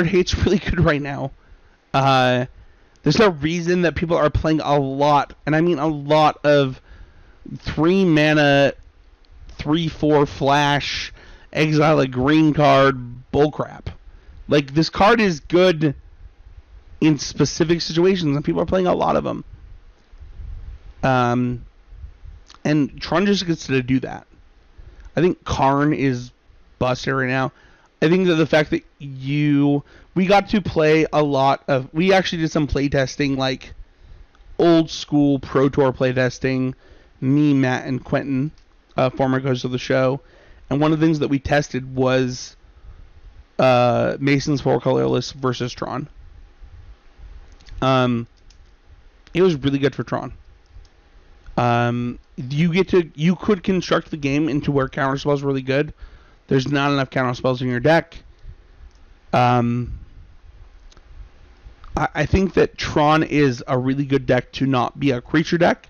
Hate's really good right now. There's no reason that people are playing a lot, and I mean a lot of 3 mana, 3/4 flash, exile a green card bullcrap. Like, this card is good in specific situations, and people are playing a lot of them. And Tron just gets to do that. I think Karn is busted right now. I think that the fact that we got to play a lot of, we actually did some playtesting, like old school Pro Tour playtesting, me, Matt, and Quentin, former hosts of the show, and one of the things that we tested was Mason's 4-color list versus Tron. It was really good for Tron. You could construct the game into where counterspells are really good. There's not enough counterspells in your deck. I think that Tron is a really good deck to not be a creature deck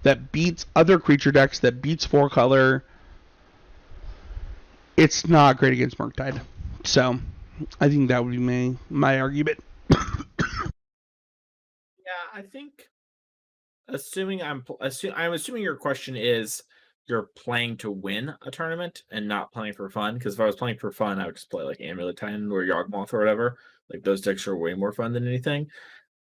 that beats other creature decks, that beats 4-color. It's not great against Murktide. So, I think that would be my argument. Yeah, I think, I'm assuming your question is you're playing to win a tournament and not playing for fun. Because if I was playing for fun, I would just play like Amulet Titan or Yawgmoth or whatever. Like, those decks are way more fun than anything.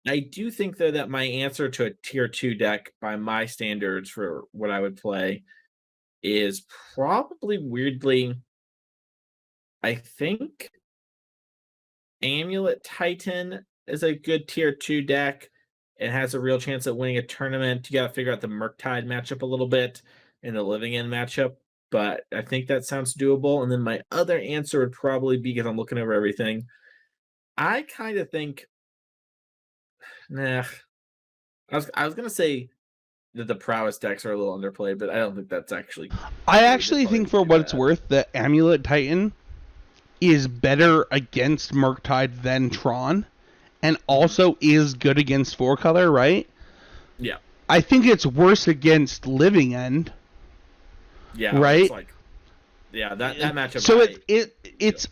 I do think, though, that my answer to a tier 2 deck by my standards for what I would play is probably, weirdly, I think Amulet Titan is a good tier 2 deck. It has a real chance at winning a tournament. You got to figure out the Murktide matchup a little bit and the Living End matchup, but I think that sounds doable. And then my other answer would probably be, because I'm looking over everything, I kind of think, I was going to say that the prowess decks are a little underplayed, but I don't think that's actually. I actually think, for what it's worth, that Amulet Titan is better against Murktide than Tron, and also is good against 4-color, right? Yeah. I think it's worse against Living End. Yeah. Right? That matchup. So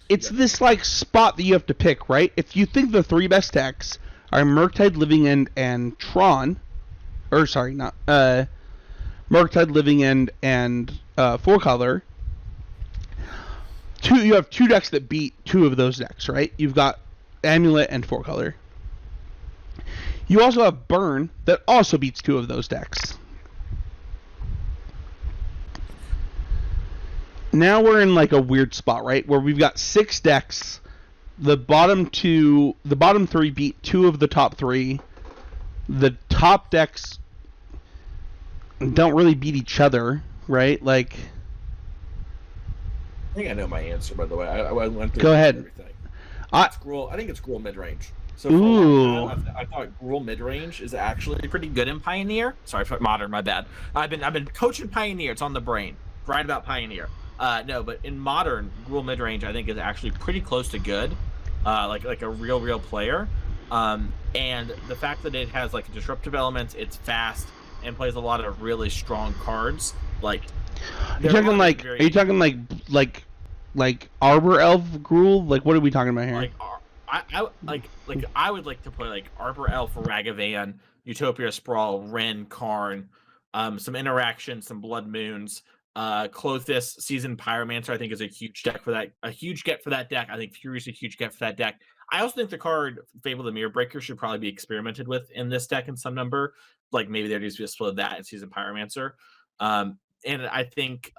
it's this like spot that you have to pick, right? If you think the 3 best decks are Murktide, Living End, and Tron, or sorry, not Murktide, Living End, and 4-color. You have 2 decks that beat 2 of those decks, right? You've got Amulet and 4-color. You also have Burn that also beats 2 of those decks. Now we're in like a weird spot, right? Where we've got 6 decks. The bottom 3 beat 2 of the top 3. The top decks don't really beat each other, right? Like, I think I know my answer, by the way. I went through Go ahead. everything. I think it's Gruul mid-range. So Ooh. I thought Gruul mid-range is actually Pretty good in Pioneer. Sorry for Modern, my bad. I've been coaching Pioneer. It's on the brain. right about Pioneer. No, but in Modern, Gruul Midrange I think is actually pretty close to good, like a real player. And the fact that it has like disruptive elements, it's fast and plays a lot of really strong cards. Like, Are you talking like Arbor Elf Gruul? Like, what are we talking about here? I would like to play like Arbor Elf, Ragavan, Utopia Sprawl, Ren, Karn, some interaction, some Blood Moons, Clothis, Seasoned Pyromancer. I think is a huge deck for that. A huge get for that deck. I think Fury's a huge get for that deck. I also think the card Fable the Mirror Breaker should probably be experimented with in this deck in some number. Like maybe there needs to be a split of that and Seasoned Pyromancer. And I think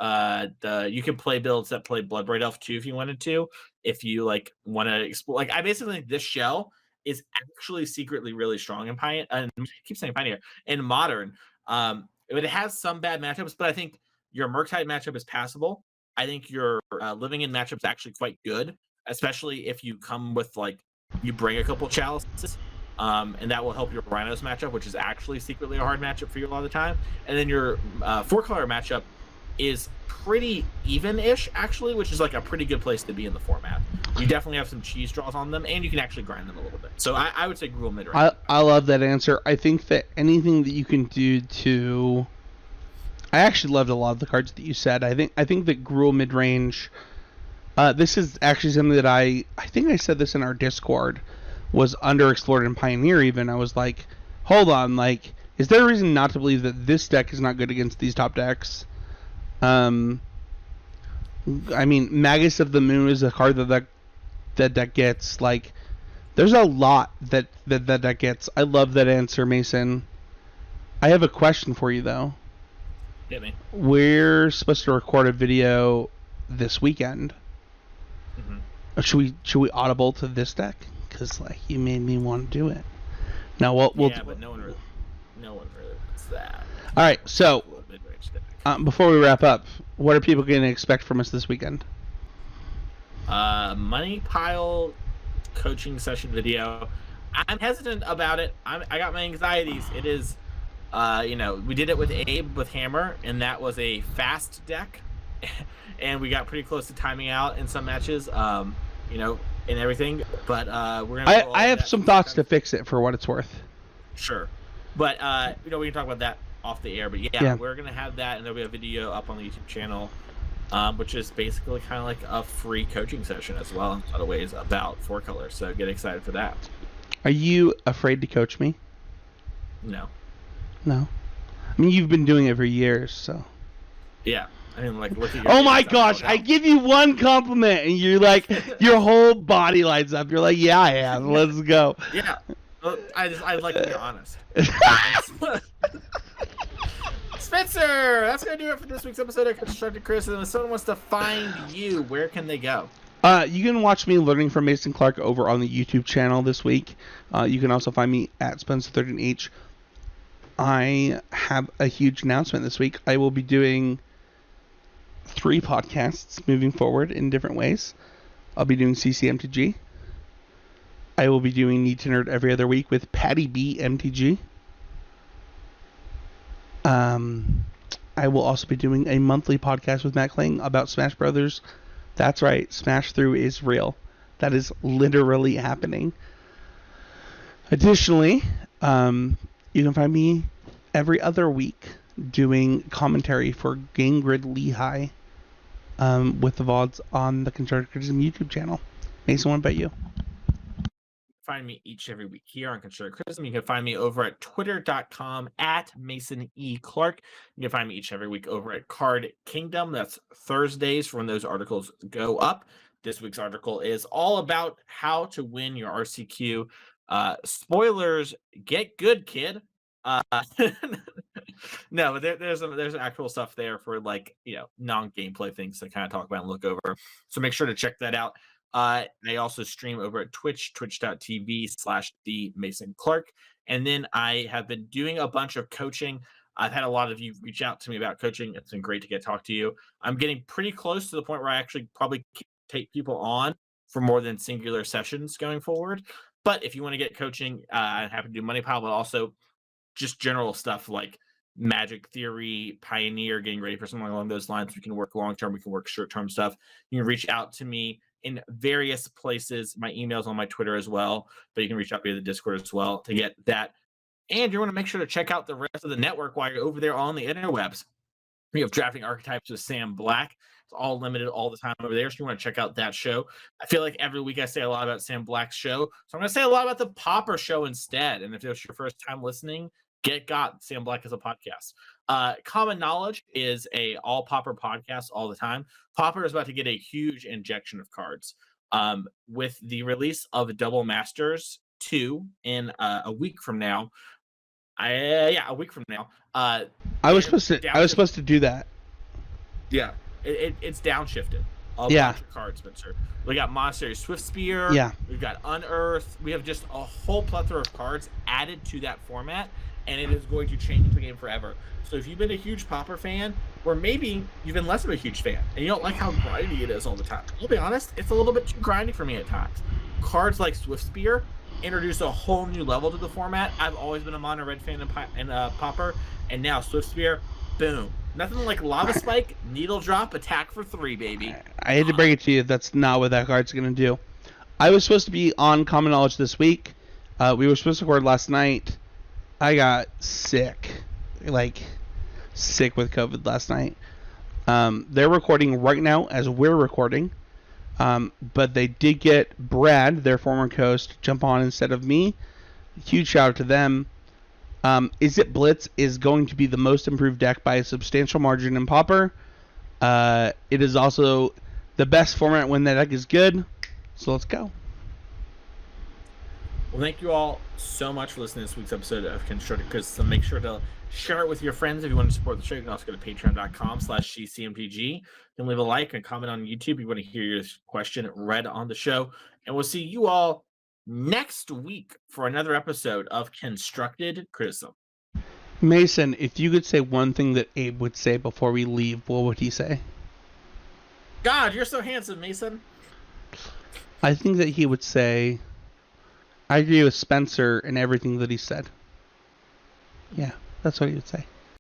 you can play builds that play Bloodbraid Elf too if you wanted to. If you like want to explore, like I basically think this shell is actually secretly really strong in Pioneer. I keep saying Pioneer in Modern. It has some bad matchups, but I think your Murktide matchup is passable. I think your Living In matchup is actually quite good, especially if you come with like you bring a couple chalices. And that will help your Rhinos matchup, which is actually secretly a hard matchup for you a lot of the time. And then your 4-color matchup is pretty even-ish, actually, which is like a pretty good place to be in the format. You definitely have some cheese draws on them, and you can actually grind them a little bit. So I would say Gruul Midrange. I love that answer. I think that anything that you can do to... I actually loved a lot of the cards that you said. I think that Gruul Midrange... this is actually something that I think I said this in our Discord, was underexplored in Pioneer even. I was like, hold on, like, is there a reason not to believe that this deck is not good against these top decks? I mean, Magus of the Moon is a card that deck gets. Like, there's a lot that deck gets. I love that answer, Mason. I have a question for you, though. Hit me. We're supposed to record a video this weekend. Mm-hmm. Should we audible to this deck? Because like you made me want to do it. Now we'll but no one really wants that. All right, so before we wrap up, what are people going to expect from us this weekend? Money pile coaching session video. I'm hesitant about it. I got my anxieties. It is, we did it with Abe with Hammer, and that was a fast deck, and we got pretty close to timing out in some matches. And everything, but we're gonna. I have some thoughts to fix it for what it's worth. Sure, but we can talk about that off the air. But yeah, we're gonna have that, and there'll be a video up on the YouTube channel, which is basically kind of like a free coaching session as well in a lot of ways about 4-color. So get excited for that. Are you afraid to coach me? No. I mean, you've been doing it for years, so. Yeah. I mean, like, look at your oh my gosh! I give you one compliment, and you're like, your whole body lights up. You're like, yeah, I am. Let's go. Yeah, I like to be honest. Spencer, that's gonna do it for this week's episode of Constructive Criticism. If someone wants to find you, where can they go? You can watch me learning from Mason Clark over on the YouTube channel this week. You can also find me at Spencer13H. I have a huge announcement this week. I will be doing 3 podcasts moving forward in different ways. I'll be doing CCMTG. I will be doing Need to Nerd every other week with Patty B MTG. I will also be doing a monthly podcast with Matt Kling about Smash Brothers. That's right, Smash Through is real. That is literally happening. Additionally, you can find me every other week doing commentary for Gangrid Lehigh with the VODs on the Constructive Criticism YouTube channel. Mason, what about you? Find me each every week here on Constructive Criticism. You can find me over at twitter.com at Mason E. Clark. You can find me each every week over at Card Kingdom. That's Thursdays for when those articles go up. This week's article is all about how to win your RCQ. Spoilers, get good, kid. No, but there's actual stuff there for like non-gameplay things to kind of talk about and look over. So make sure to check that out. I also stream over at Twitch, twitch.tv/the Mason Clark. And then I have been doing a bunch of coaching. I've had a lot of you reach out to me about coaching. It's been great to get to talk to you. I'm getting pretty close to the point where I actually probably take people on for more than singular sessions going forward. But if you want to get coaching, I'm happy to do Money Pile, but also just general stuff like Magic Theory Pioneer, getting ready for something along those lines. We can work long term, we can work short term stuff. You can reach out to me in various places. My email's on my Twitter as well, but you can reach out via the Discord as well to get that. And you want to make sure to check out the rest of the network while you're over there on the interwebs. We have Drafting Archetypes with Sam Black. It's all limited all the time over there, so you want to check out that show. I feel like every week I say a lot about Sam Black's show, so I'm going to say a lot about the Popper show instead. And if it's your first time listening, get got. Sam Black is a podcast. Common Knowledge is a all Popper podcast all the time. Popper is about to get a huge injection of cards with the release of Double Masters 2 in a week from now. A week from now. I was supposed to do that. Yeah, it's downshifted. A bunch of cards, Spencer. We got Monastery Swiftspear. Yeah. We've got Unearth. We have just a whole plethora of cards added to that format, and it is going to change the game forever. So if you've been a huge Popper fan, or maybe you've been less of a huge fan, and you don't like how grindy it is all the time, I'll be honest, it's a little bit too grindy for me at times. Cards like Swiftspear introduce a whole new level to the format. I've always been a mono red fan and Popper, and now Swiftspear, boom. Nothing like Lava Spike, Needle Drop, attack for 3, baby. I hate to break it to you, that's not what that card's going to do. I was supposed to be on Common Knowledge this week. We were supposed to record last night. I got sick. Sick with COVID last night. They're recording right now as we're recording. But they did get Brad, their former host, to jump on instead of me. Huge shout out to them. Is It Blitz is going to be the most improved deck by a substantial margin in Popper. It is also the best format when that deck is good. So let's go. Well, thank you all so much for listening to this week's episode of Constructed Criticism. Make sure to share it with your friends if you want to support the show. You can also go to patreon.com/GCMTG. You can leave a like and comment on YouTube if you want to hear your question read on the show. And we'll see you all next week for another episode of Constructed Criticism. Mason, if you could say one thing that Abe would say before we leave, what would he say? God, you're so handsome, Mason. I think that he would say, I agree with Spencer and everything that he said. Yeah, that's what he would say.